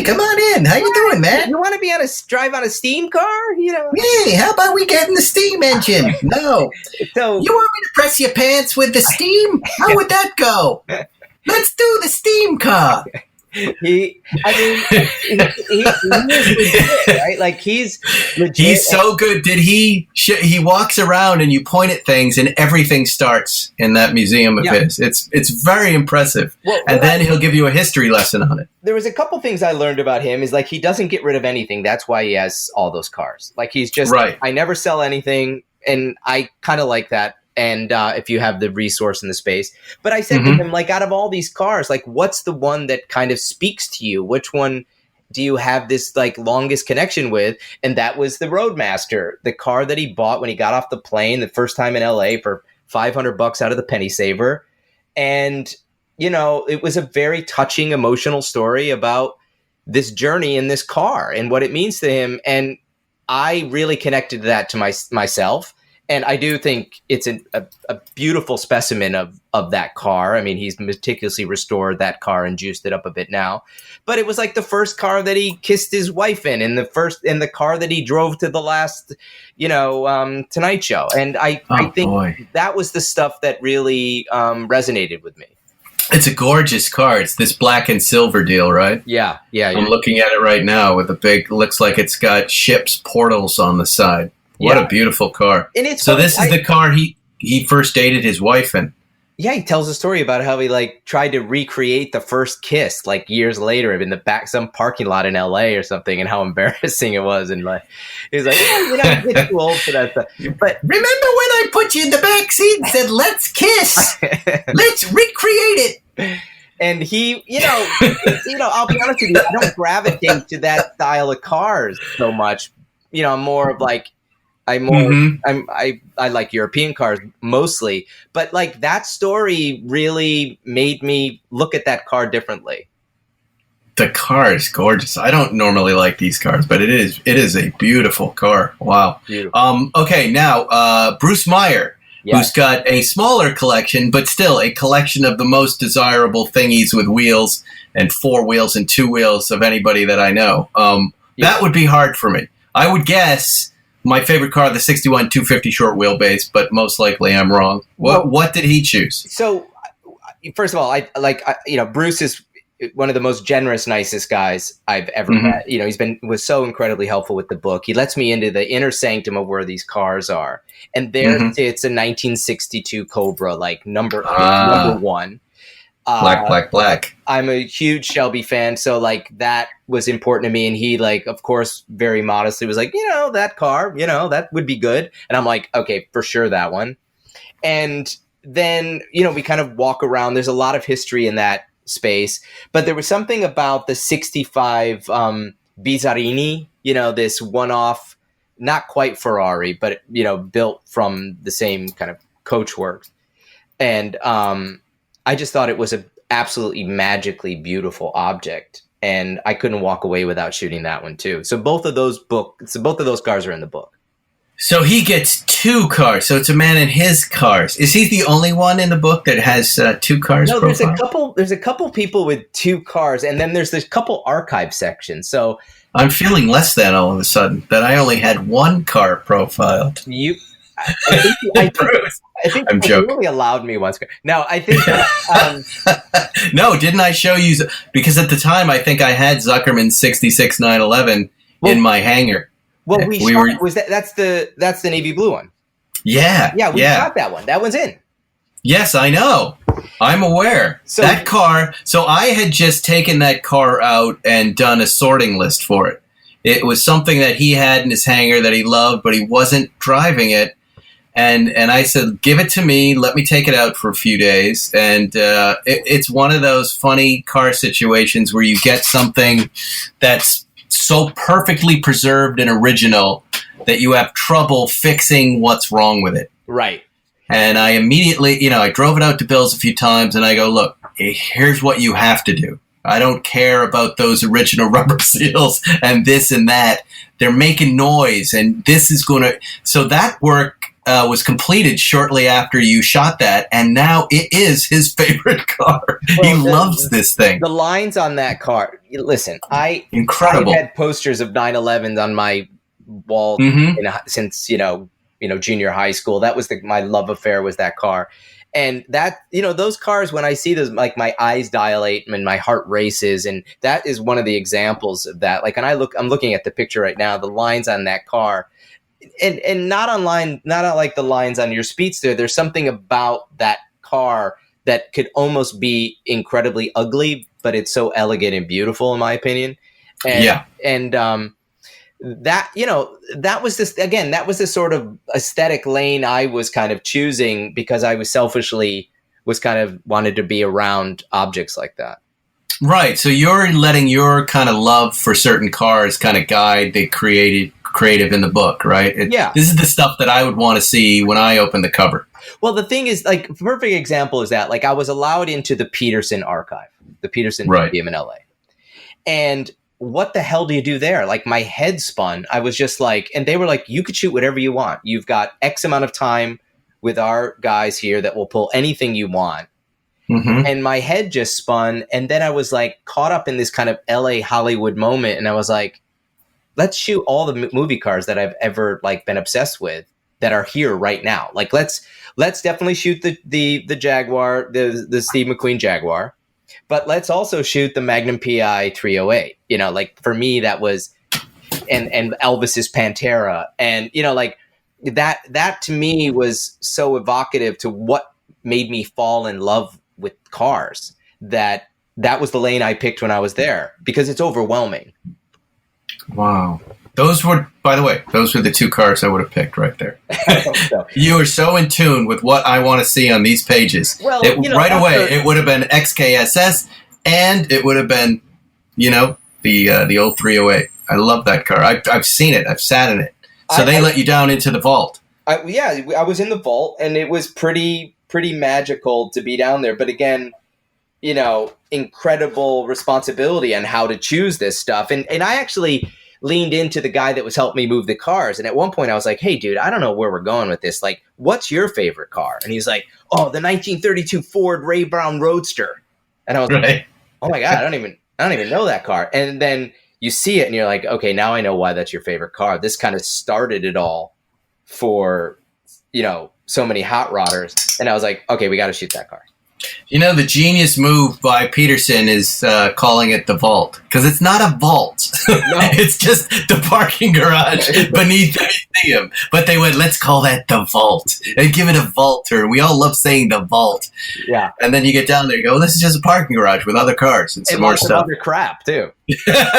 S4: come on in. How you doing, man?
S5: You want to drive on a steam car,
S4: Hey, how about we get in the steam engine? No. So you want me to press your pants with the steam? How would that go? Let's do the steam car.
S5: He's legit, right? Like he's legit.
S4: He's so good. He walks around and you point at things and everything starts in that museum of his. It's very impressive. And then he'll give you a history lesson on it.
S5: There was a couple things I learned about him is like he doesn't get rid of anything. That's why he has all those cars. Like he's just right. I never sell anything, and I kind of like that. And if you have the resource and the space. But I said to him, like, out of all these cars, like, what's the one that kind of speaks to you? Which one do you have this, like, longest connection with? And that was the Roadmaster, the car that he bought when he got off the plane the first time in L.A. for $500 out of the penny saver. And, it was a very touching, emotional story about this journey in this car and what it means to him. And I really connected that to myself. And I do think it's a beautiful specimen of that car. I mean, he's meticulously restored that car and juiced it up a bit now. But it was like the first car that he kissed his wife in the car that he drove to the last, Tonight Show. And I think that was the stuff that really resonated with me.
S4: It's a gorgeous car. It's this black and silver deal, right?
S5: Yeah.
S4: I'm looking at it right now with looks like it's got ship's portals on the side. What a beautiful car. And this is the car he first dated his wife in.
S5: Yeah, he tells a story about how he tried to recreate the first kiss years later in the back some parking lot in LA or something, and how embarrassing it was. And he's like, you get too old for that stuff. But
S4: remember when I put you in the back seat and said, "Let's kiss, let's recreate it."
S5: And he, I'll be honest with you, I don't gravitate to that style of cars so much. I'm more of I like European cars mostly, but that story really made me look at that car differently.
S4: The car is gorgeous. I don't normally like these cars, but it is a beautiful car. Wow. Beautiful. Okay, now Bruce Meyer, who's got a smaller collection, but still a collection of the most desirable thingies with wheels and 4 wheels and 2 wheels of anybody that I know. That would be hard for me. I would guess my favorite car, the 61 250 short wheelbase, but most likely I'm wrong. What did he choose?
S5: So, first of all, Bruce is one of the most generous, nicest guys I've ever met. Was so incredibly helpful with the book. He lets me into the inner sanctum of where these cars are, and there it's a 1962 Cobra, number 1. Black. I'm a huge Shelby fan, so that was important to me. And he of course, very modestly was that car, that would be good. And I'm like, okay, for sure, that one. And then we kind of walk around. There's a lot of history in that space. But there was something about the 65 Bizzarini, this one-off, not quite Ferrari, but, built from the same kind of coachwork. And I just thought it was an absolutely magically beautiful object. And I couldn't walk away without shooting that one too. So both of those cars are in the book.
S4: So he gets 2 cars. So it's a man in his cars. Is he the only one in the book that has 2 cars?
S5: No, there's a couple people with 2 cars, and then there's this couple archive sections. So
S4: I'm feeling less than all of a sudden that I only had 1 car profiled.
S5: I think
S4: I'm joking.
S5: You only allowed me 1 car. No, I think.
S4: No, didn't I show you? Because at the time, I think I had Zuckerman 66 911 in my hangar.
S5: Well, that's the navy blue one.
S4: Yeah,
S5: we got that one. That one's in.
S4: Yes, I know. I'm aware. That car. So I had just taken that car out and done a sorting list for it. It was something that he had in his hangar that he loved, but he wasn't driving it. And I said, give it to me. Let me take it out for a few days. And it's one of those funny car situations where you get something that's so perfectly preserved and original that you have trouble fixing what's wrong with it.
S5: Right.
S4: And I immediately, I drove it out to Bill's a few times and I go, look, here's what you have to do. I don't care about those original rubber seals and this and that. They're making noise and this is going to... So that work was completed shortly after you shot that, and now it is his favorite car. He loves this thing.
S5: The lines on that car, listen,
S4: Incredible.
S5: I had posters of 911s on my wall since, junior high school. That was my love affair was that car. And that, those cars, when I see those, like my eyes dilate and my heart races. And that is one of the examples of that. Like, and I'm looking at the picture right now, the lines on that car and not like the lines on your Speedster. There's something about that car that could almost be incredibly ugly, but it's so elegant and beautiful in my opinion. And that was this sort of aesthetic lane I was kind of choosing because I was selfishly wanted to be around objects like that.
S4: Right. So you're letting your kind of love for certain cars kind of guide the creative in the book, right? This is the stuff that I would want to see when I open the cover.
S5: Well, the thing is, like, a perfect example is that, like, I was allowed into the Peterson archive, the Peterson Museum in LA. And what the hell do you do there? Like, my head spun. I was just like, and they were like, you could shoot whatever you want. You've got X amount of time with our guys here that will pull anything you want. Mm-hmm. And my head just spun. And then I was like caught up in this kind of LA Hollywood moment. And I was like, let's shoot all the movie cars that I've ever like been obsessed with that are here right now. Like, let's definitely shoot the Jaguar, the Steve McQueen Jaguar. But let's also shoot the Magnum PI 308. Like for me, that was, and Elvis's Pantera. And, like that to me was so evocative to what made me fall in love with cars that was the lane I picked when I was there because it's overwhelming.
S4: Wow. Those were the 2 cars I would have picked right there. You were so in tune with what I want to see on these pages. Well, away, it would have been XKSS, and it would have been, the old 308. I love that car. I've seen it. I've sat in it. So they let you down into the vault.
S5: I was in the vault, and it was pretty magical to be down there. But again, incredible responsibility on how to choose this stuff. And I actually leaned into the guy that was helping me move the cars. And at one point I was like, hey dude, I don't know where we're going with this. Like, what's your favorite car? And he's like, oh, the 1932 Ford Ray Brown Roadster. And I was like, oh my God, I don't even know that car. And then you see it and you're like, okay, now I know why that's your favorite car. This kind of started it all for, so many hot rodders. And I was like, okay, we got to shoot that car.
S4: The genius move by Peterson is calling it the vault, because it's not a vault. No. It's just the parking garage beneath the museum. But they went, let's call that the vault and give it a vaulter. We all love saying the vault. Yeah. And then you get down there and go, this is just a parking garage with other cars and some more stuff.
S5: Other crap, too.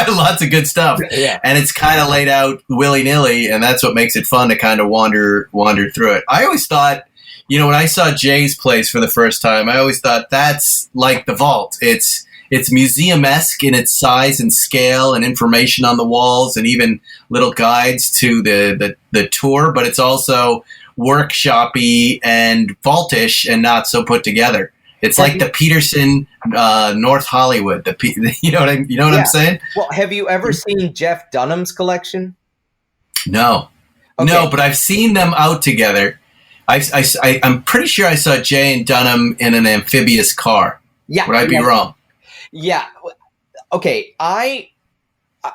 S4: Lots of good stuff. Yeah. And it's kind of laid out willy-nilly, and that's what makes it fun to kind of wander through it. I always thought, when I saw Jay's place for the first time, I always thought that's like the vault. It's museum-esque in its size and scale and information on the walls and even little guides to the tour, but it's also workshop-y and vaultish and not so put together. It's like the Peterson North Hollywood. You know what I'm saying?
S5: Well, have you ever seen Jeff Dunham's collection?
S4: No. Okay. No, but I've seen them out together. I'm pretty sure I saw Jay and Dunham in an amphibious car.
S5: Yeah.
S4: Would I be wrong?
S5: Yeah. Okay.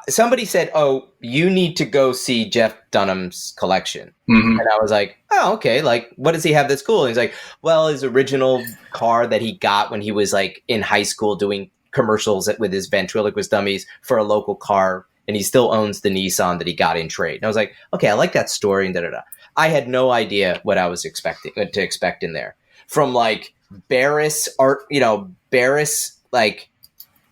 S5: Somebody said, "Oh, you need to go see Jeff Dunham's collection," and I was like, "Oh, okay. Like, what does he have that's cool?" And he's like, "Well, his original car that he got when he was like in high school doing commercials with his ventriloquist dummies for a local car, and he still owns the Nissan that he got in trade." And I was like, "Okay, I like that story." And da-da-da. I had no idea what I was expecting to expect in there, from like Barris art, Barris like.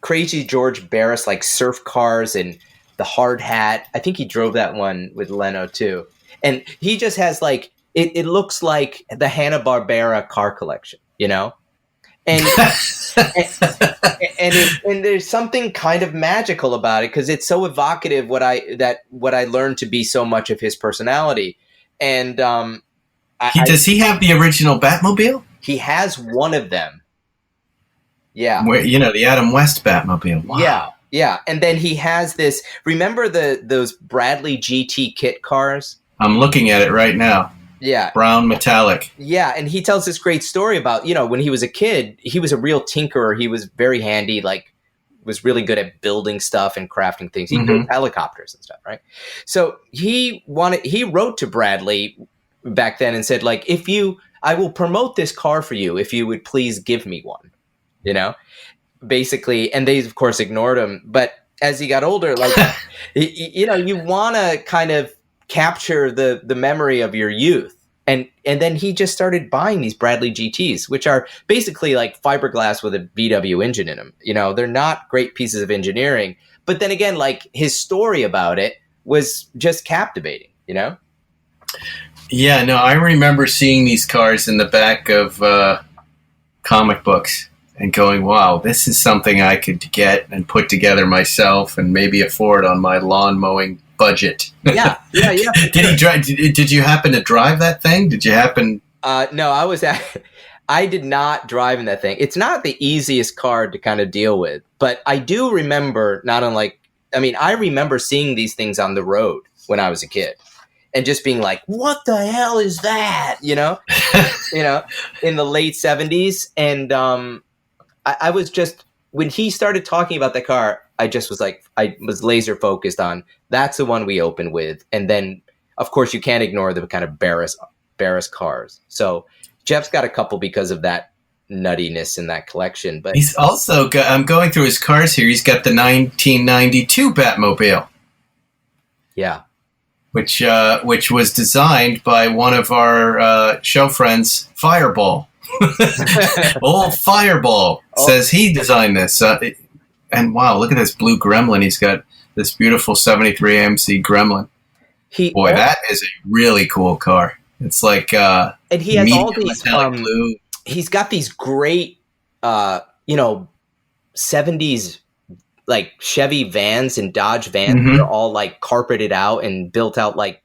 S5: Crazy George Barris, like surf cars and the hard hat. I think he drove that one with Leno too. And he just has like, it looks like the Hanna-Barbera car collection, And and there's something kind of magical about it because it's so evocative what I learned to be so much of his personality. And
S4: does he have the original Batmobile?
S5: He has one of them. Yeah.
S4: Where, the Adam West Batmobile. Wow.
S5: Yeah. And then he has this, remember those Bradley GT kit cars?
S4: I'm looking at it right now.
S5: Yeah.
S4: Brown metallic.
S5: Yeah. And he tells this great story about, when he was a kid, he was a real tinkerer. He was very handy, like was really good at building stuff and crafting things. He built helicopters and stuff, right? So he wrote to Bradley back then and said, like, I will promote this car for you if you would please give me one. Basically, and they of course ignored him. But as he got older, like, you want to kind of capture the memory of your youth. And then he just started buying these Bradley GTs, which are basically like fiberglass with a VW engine in them. They're not great pieces of engineering. But then again, like his story about it was just captivating,
S4: Yeah, no, I remember seeing these cars in the back of comic books. And going, wow, this is something I could get and put together myself and maybe afford on my lawn mowing budget.
S5: Yeah.
S4: Did he drive? Did you happen to drive that thing? Did you happen?
S5: No, I did not drive in that thing. It's not the easiest car to kind of deal with, but I do remember I remember seeing these things on the road when I was a kid. And just being like, what the hell is that? In the late 70s. And I was just, when he started talking about the car, I just was like, I was laser focused on that's the one we opened with. And then, of course, you can't ignore the kind of Barris cars. So Jeff's got a couple because of that nuttiness in that collection. But
S4: he's also got, I'm going through his cars here. He's got the 1992 Batmobile.
S5: Yeah.
S4: Which was designed by one of our show friends, Fireball. Old Fireball says he designed this. And wow, look at this blue Gremlin. He's got this beautiful 73 AMC Gremlin. That is a really cool car. It's like and
S5: he has all these
S4: blue.
S5: He's got these great 70s like Chevy vans and Dodge vans that are all like carpeted out and built out like,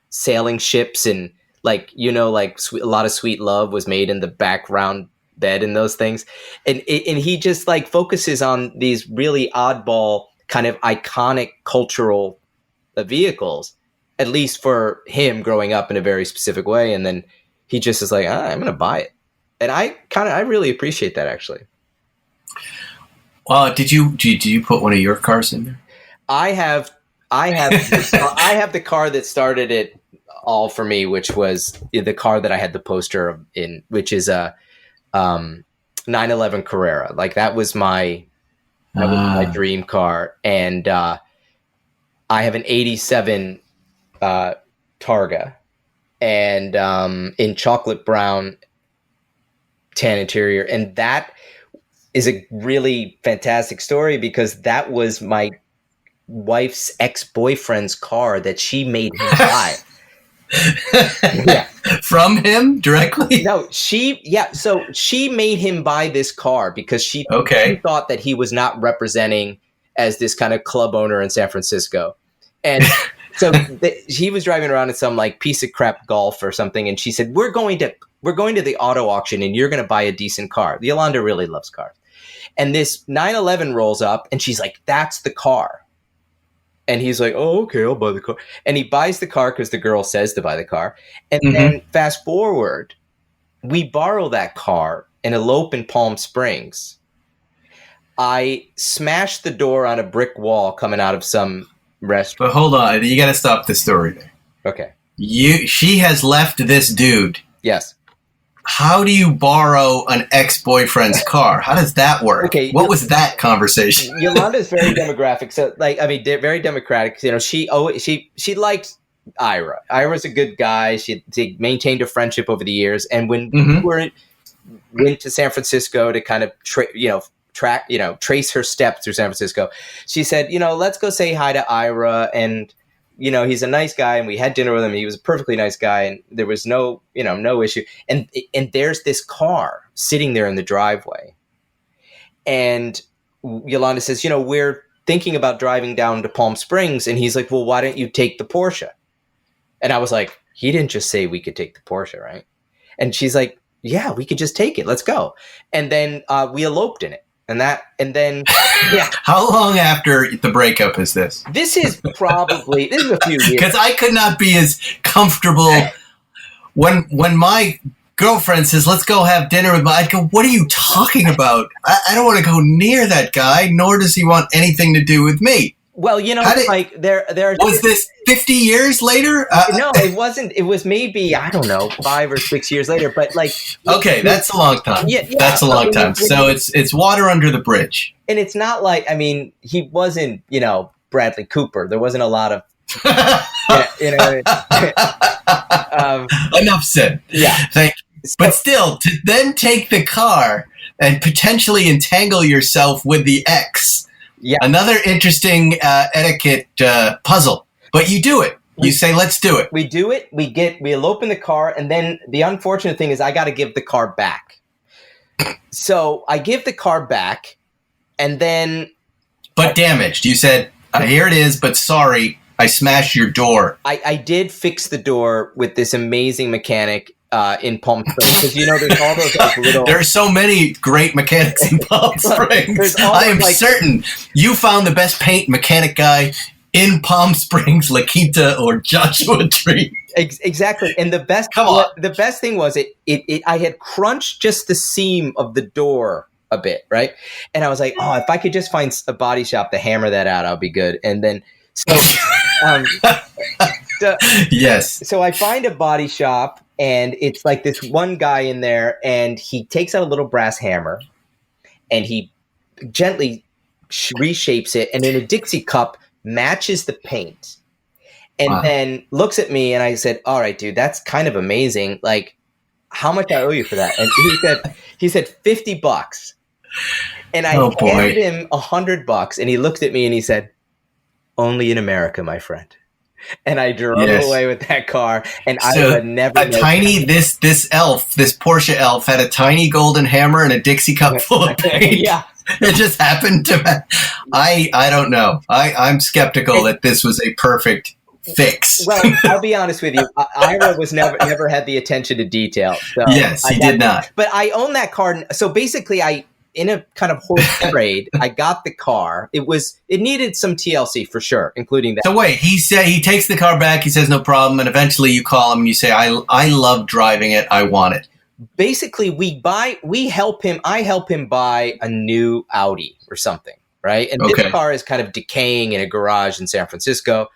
S5: sailing ships and like, a lot of Sweet Love was made in the background bed and those things. And he just like focuses on these really oddball kind of iconic cultural vehicles, at least for him growing up in a very specific way. And then he just is like, I'm going to buy it. And I really appreciate that actually.
S4: Did you put one of your cars in there?
S5: I have the car that started it all for me, which was the car that I had the poster in, which is a 911 Carrera. Like that was my dream car, and I have an '87 Targa, and in chocolate brown tan interior, and that is a really fantastic story because that was my wife's ex-boyfriend's car that she made him buy. Yeah.
S4: From him directly?
S5: No, so she made him buy this car because she thought that he was not representing as this kind of club owner in San Francisco. And so he was driving around in some like piece of crap Golf or something. And she said, we're going to the auto auction and you're going to buy a decent car. Yolanda really loves cars. And this 911 rolls up and she's like, that's the car. And he's like, oh, okay, I'll buy the car. And he buys the car because the girl says to buy the car. And then fast forward, we borrow that car and elope in Palm Springs. I smashed the door on a brick wall coming out of some restaurant.
S4: But hold on, you got to stop the story there.
S5: Okay.
S4: She has left this dude.
S5: Yes.
S4: How do you borrow an ex-boyfriend's car? How does that work?
S5: Okay,
S4: what was that conversation?
S5: Yolanda's very demographic. So, very democratic. You know, she liked Ira. Ira's a good guy. She maintained a friendship over the years. And when we went to San Francisco to kind of trace her steps through San Francisco, she said, let's go say hi to Ira. And he's a nice guy, and we had dinner with him. And he was a perfectly nice guy, and there was no issue. And there's this car sitting there in the driveway, and Yolanda says, we're thinking about driving down to Palm Springs, and he's like, well, why don't you take the Porsche? And I was like, he didn't just say we could take the Porsche, right? And she's like, yeah, we could just take it. Let's go. And then we eloped in it. And then, yeah. How
S4: long after the breakup is this?
S5: This is a few years.
S4: Because I could not be as comfortable when my girlfriend says, let's go have dinner with I'd go, what are you talking about? I don't want to go near that guy, nor does he want anything to do with me.
S5: Well, there
S4: was this 50 years later?
S5: No, it wasn't. It was maybe, I don't know, 5 or 6 years later. But
S4: okay, that's a long time.
S5: Yeah,
S4: that's a long time. So it's water under the bridge.
S5: And it's not like, he wasn't, Bradley Cooper. There wasn't a lot of,
S4: enough said.
S5: Yeah.
S4: Thank you. But still, to then take the car and potentially entangle yourself with the ex. Yeah. Another interesting etiquette puzzle. But you do it. You say, let's do it.
S5: We do it. We elope in the car. And then the unfortunate thing is I got to give the car back. So I give the car back and then.
S4: But damaged. You said, here it is, but sorry, I smashed your door.
S5: I did fix the door with this amazing mechanic in Palm Springs, because there's all those little.
S4: There are so many great mechanics in Palm Springs. I am certain you found the best paint mechanic guy in Palm Springs, La Quinta, or Joshua Tree.
S5: Exactly, and the best. The best thing was I had crunched just the seam of the door a bit, right? And I was like, if I could just find a body shop to hammer that out, I'll be good. And then
S4: yes.
S5: So I find a body shop. And it's like this one guy in there, and he takes out a little brass hammer, and he gently reshapes it, and in a Dixie cup matches the paint, and then looks at me, and I said, "All right, dude, that's kind of amazing. Like, how much I owe you for that?" And he said $50, and I handed him $100, and he looked at me and he said, "Only in America, my friend." And I drove away with that car, and I would never.
S4: This Porsche elf had a tiny golden hammer and a Dixie cup full of paint.
S5: Yeah,
S4: it just happened to. I don't know. I'm skeptical that this was a perfect fix.
S5: Well, I'll be honest with you. Ira was never had the attention to detail. So
S4: yes, he did not.
S5: But I own that car. So basically, in a kind of horse trade, I got the car. It needed some TLC for sure, including that.
S4: So wait, he said he takes the car back. He says no problem, and eventually you call him and you say, "I love driving it. I want it."
S5: Basically, I help him buy a new Audi or something, right? And this car is kind of decaying in a garage in San Francisco.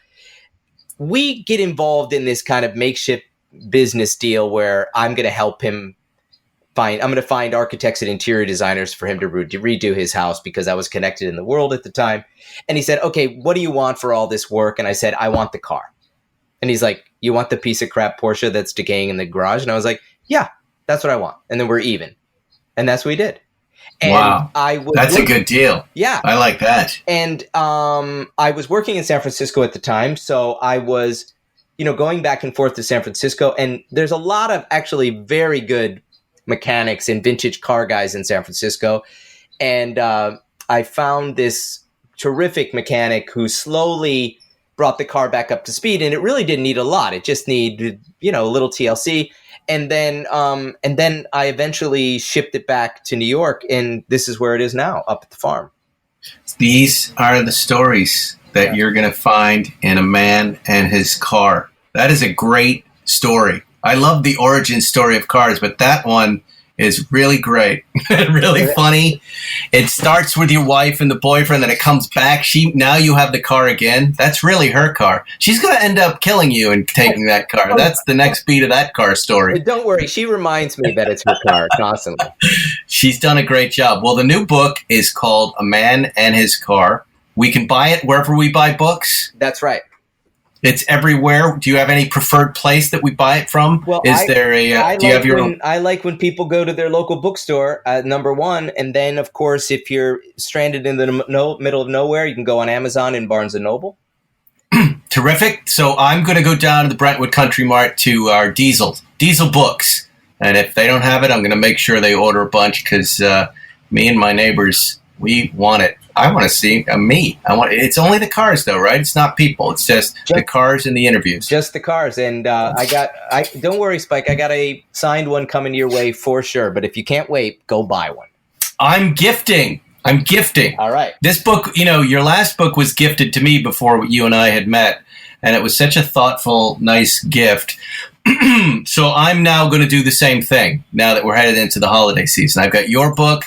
S5: We get involved in this kind of makeshift business deal where I'm going to help him. I'm going to find architects and interior designers for him to redo his house, because I was connected in the world at the time. And he said, okay, what do you want for all this work? And I said, I want the car. And he's like, you want the piece of crap Porsche that's decaying in the garage? And I was like, yeah, that's what I want. And then we're even. And that's what we did. And
S4: wow. That's a good deal.
S5: Yeah.
S4: I like that.
S5: And I was working in San Francisco at the time. So I was going back and forth to San Francisco, and there's a lot of actually very good mechanics and vintage car guys in San Francisco. And I found this terrific mechanic who slowly brought the car back up to speed, and it really didn't need a lot. It just needed, a little TLC. And then I eventually shipped it back to New York, and this is where it is now, up at the farm.
S4: These are the stories that you're going to find in A Man and His Car. That is a great story. I love the origin story of cars, but that one is really great. Really funny. It starts with your wife and the boyfriend, then it comes back. Now you have the car again. That's really her car. She's going to end up killing you and taking that car. That's the next beat of that car story.
S5: Don't worry. She reminds me that it's her car constantly.
S4: She's done a great job. Well, the new book is called A Man and His Car. We can buy it wherever we buy books.
S5: That's right.
S4: It's everywhere. Do you have any preferred place that we buy it from?
S5: Well, I like when people go to their local bookstore, number one. And then, of course, if you're stranded in the middle of nowhere, you can go on Amazon and Barnes & Noble.
S4: Terrific. So I'm going to go down to the Brentwood Country Mart to our Diesel Books. And if they don't have it, I'm going to make sure they order a bunch because me and my neighbors, we want it. I want to see me. It's only the cars, though, right? It's not people. It's just the cars and the interviews.
S5: Just the cars. And don't worry, Spike. I got a signed one coming your way for sure. But if you can't wait, go buy one.
S4: I'm gifting.
S5: All right.
S4: This book, your last book was gifted to me before you and I had met. And it was such a thoughtful, nice gift. So I'm now going to do the same thing now that we're headed into the holiday season. I've got your book.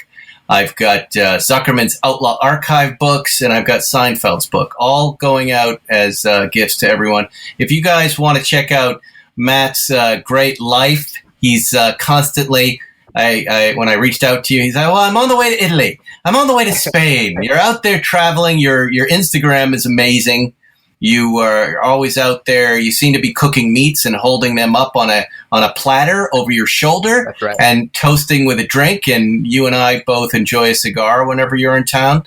S4: I've got Zuckerman's Outlaw Archive books, and I've got Seinfeld's book, all going out as gifts to everyone. If you guys want to check out Matt's great life, he's constantly, when I reached out to you, he's like, well, I'm on the way to Italy. I'm on the way to Spain. You're out there traveling. Your Instagram is amazing. You are always out there. You seem to be cooking meats and holding them up on a platter over your shoulder.
S5: That's right.
S4: And toasting with a drink. And you and I both enjoy a cigar whenever you're in town.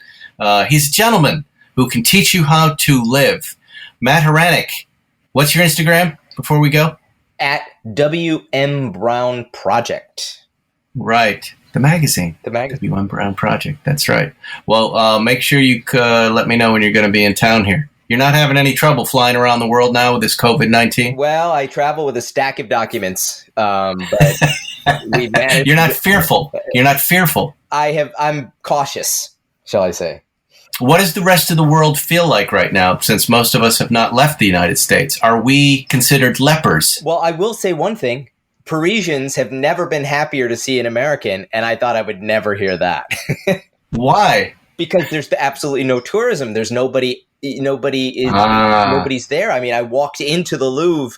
S4: He's a gentleman who can teach you how to live. Matt Hranek, what's your Instagram before we go?
S5: At WM Brown Project.
S4: Right. The magazine. WM Brown Project. That's right. Well, make sure you let me know when you're going to be in town here. You're not having any trouble flying around the world now with this COVID-19?
S5: Well, I travel with a stack of documents, but we managed.
S4: You're not fearful.
S5: I'm cautious, shall I say.
S4: What does the rest of the world feel like right now, since most of us have not left the United States? Are we considered lepers?
S5: Well, I will say one thing. Parisians have never been happier to see an American, and I thought I would never hear that.
S4: Why?
S5: Because there's absolutely no tourism. There's nobody's there. I mean, I walked into the Louvre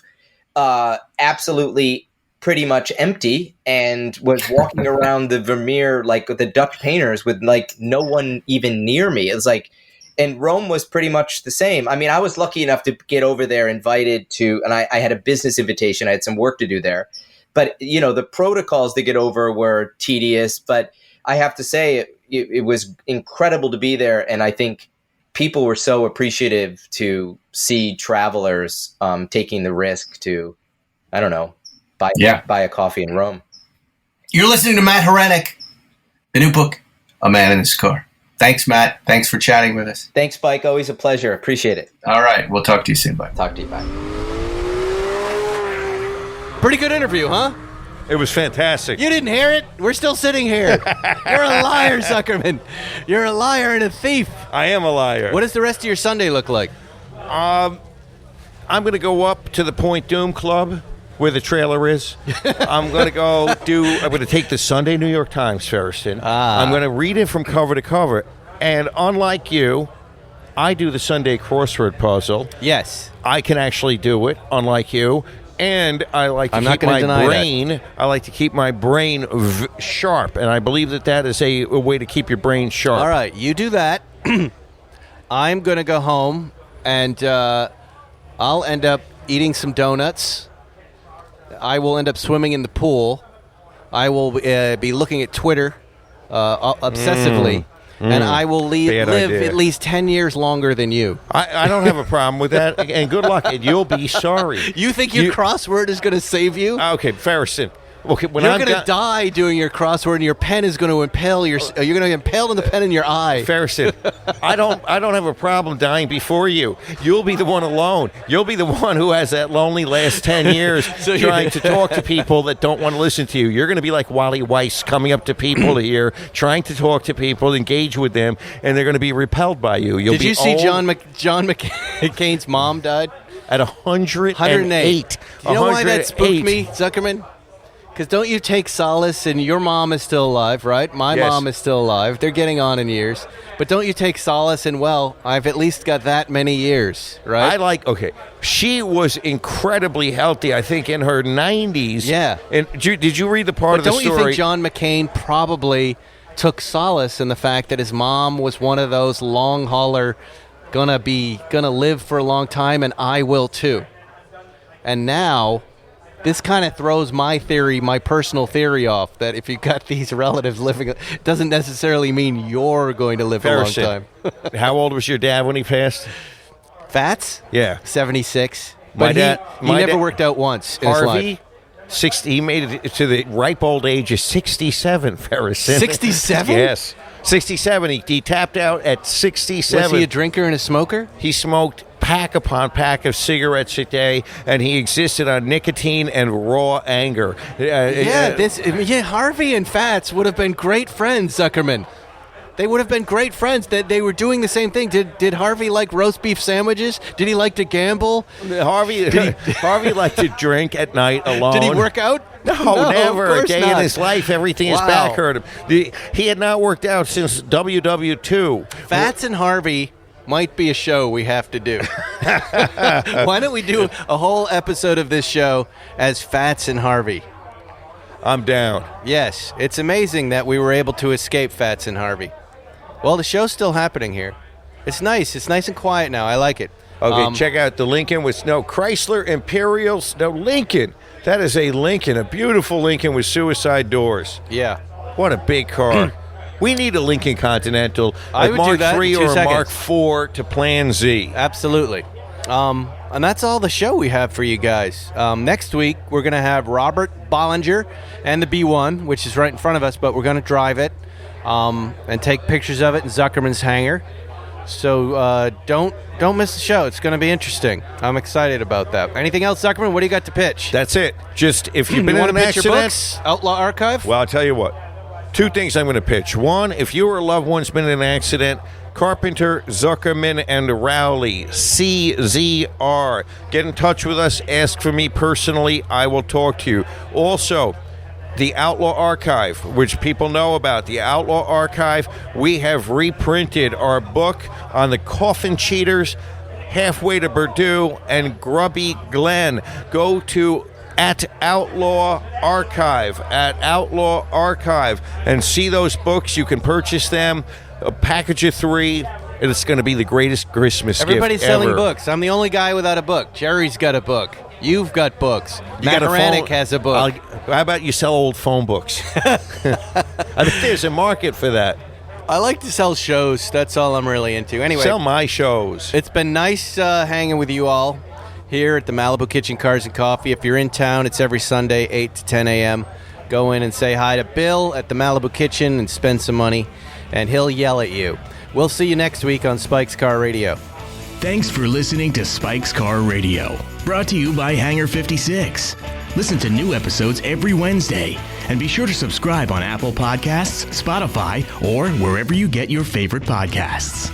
S5: absolutely pretty much empty and was walking around the Vermeer, like the Dutch painters, with like no one even near me. It was like, and Rome was pretty much the same. I mean, I was lucky enough to get over there, invited to, and I had a business invitation. I had some work to do there. But, the protocols to get over were tedious. But I have to say, it was incredible to be there. And I think people were so appreciative to see travelers taking the risk to, I don't know, buy a coffee in Rome.
S4: You're listening to Matt Hranek, the new book, A Man in His Car. Thanks, Matt. Thanks for chatting with us.
S5: Thanks, Spike. Always a pleasure. Appreciate it.
S4: All right. We'll talk to you soon. Bye.
S5: Talk to you. Bye.
S2: Pretty good interview, huh?
S3: It was fantastic.
S2: You didn't hear it? We're still sitting here. You're a liar, Zuckerman. You're a liar and a thief.
S3: I am a liar.
S2: What does the rest of your Sunday look like?
S3: I'm going to go up to the Point Doom Club where the trailer is. I'm going to take the Sunday New York Times, Ferriston. I'm going to read it from cover to cover. And unlike you, I do the Sunday crossword puzzle.
S2: Yes.
S3: I can actually do it, unlike you. And I like to keep my brain. I like to keep my brain sharp, and I believe that is a way to keep your brain sharp.
S2: All right, you do that. I'm going to go home, and I'll end up eating some donuts. I will end up swimming in the pool. I will be looking at Twitter obsessively. and I will live
S3: idea.
S2: at least 10 years longer than you.
S3: I don't have a problem with that, and good luck, and you'll be sorry.
S2: You think your crossword is going to save you?
S3: Okay, Ferrison. Okay, when
S2: You're going to die doing your crossword, and your pen is going to impale you're going to be impaled in the pen in your eye.
S3: Ferguson, I don't have a problem dying before you. You'll be the one alone. You'll be the one who has that lonely last 10 years trying to talk to people that don't want to listen to you. You're going to be like Wally Weiss coming up to people here, trying to talk to people, engage with them, and they're going to be repelled by you.
S2: Did you see John McCain's mom died?
S3: At 108.
S2: 108. You know why that spooked me, Zuckerman? Because don't you take solace in your mom is still alive, right? My mom is still alive. They're getting on in years. But don't you take solace in, well, I've at least got that many years, right?
S3: She was incredibly healthy, I think, in her 90s.
S2: Yeah.
S3: And did you read the part of the story?
S2: Don't you think John McCain probably took solace in the fact that his mom was one of those long hauler, gonna live for a long time, and I will too. And now this kind of throws my personal theory off, that if you've got these relatives living, it doesn't necessarily mean you're going to live a long time.
S3: How old was your dad when he passed?
S2: Fats?
S3: Yeah.
S2: 76. But he never worked out once in his life.
S3: 60, he made it to the ripe old age of 67, Ferris.
S2: 67?
S3: Yes. 67. He tapped out at 67.
S2: Was he a drinker and a smoker?
S3: He smoked pack upon pack of cigarettes a day, and he existed on nicotine and raw anger.
S2: Harvey and Fats would have been great friends, Zuckerman. They would have been great friends. That they were doing the same thing. Did Harvey like roast beef sandwiches? Did he like to gamble?
S3: Harvey liked to drink at night alone.
S2: Did he work out?
S3: No, never. A day
S2: not.
S3: in his life, everything his back hurt him. He had not worked out since WW2.
S2: Fats and Harvey might be a show we have to do. Why don't we do a whole episode of this show as Fats and Harvey?
S3: I'm down.
S2: Yes, it's amazing that we were able to escape Fats and Harvey. Well, the show's still happening here. It's nice. It's nice and quiet now. I like it.
S3: Okay, check out the Lincoln with no Chrysler Imperials. No, Lincoln. That is a Lincoln, a beautiful Lincoln with suicide doors.
S2: Yeah.
S3: What a big car. We need a Lincoln Continental,
S2: I would
S3: Mark
S2: do that
S3: III
S2: in 2
S3: or a Mark
S2: seconds.
S3: IV to Plan Z.
S2: Absolutely. And that's all the show we have for you guys. Next week, we're going to have Robert Bollinger and the B1, which is right in front of us, but we're going to drive it and take pictures of it in Zuckerman's hangar. So don't miss the show. It's going to be interesting. I'm excited about that. Anything else, Zuckerman? What do you got to pitch?
S3: That's it. Just if you've been
S2: you
S3: in
S2: want
S3: an
S2: to pitch your
S3: accident,
S2: books? Outlaw Archive?
S3: well, I'll tell you what. 2 things I'm going to pitch. One, if you or a loved one's been in an accident, Carpenter, Zuckerman, and Rowley, CZR. Get in touch with us. Ask for me personally. I will talk to you. Also, the Outlaw Archive, which people know about. The Outlaw Archive, we have reprinted our book on the Coffin Cheaters, Halfway to Purdue, and Grubby Glen. Go to Outlaw Archive and see those books. You can purchase them, a package of 3, and it's going to be the greatest Christmas
S2: Everybody's
S3: gift
S2: selling
S3: ever.
S2: boo's. I'm the only guy without a book. Jerry's got a book. You've got books. Matt Hranek has a book.
S3: How about you sell old phone books? I think there's a market for that.
S2: I like to sell shows. That's all I'm really into. Anyway,
S3: Sell my shows.
S2: it's been nice hanging with you all here at the Malibu Kitchen Cars and Coffee. If you're in town, it's every Sunday, 8 to 10 a.m. Go in and say hi to Bill at the Malibu Kitchen and spend some money, and he'll yell at you. We'll see you next week on Spike's Car Radio.
S1: Thanks for listening to Spike's Car Radio, brought to you by Hangar 56. Listen to new episodes every Wednesday, and be sure to subscribe on Apple Podcasts, Spotify, or wherever you get your favorite podcasts.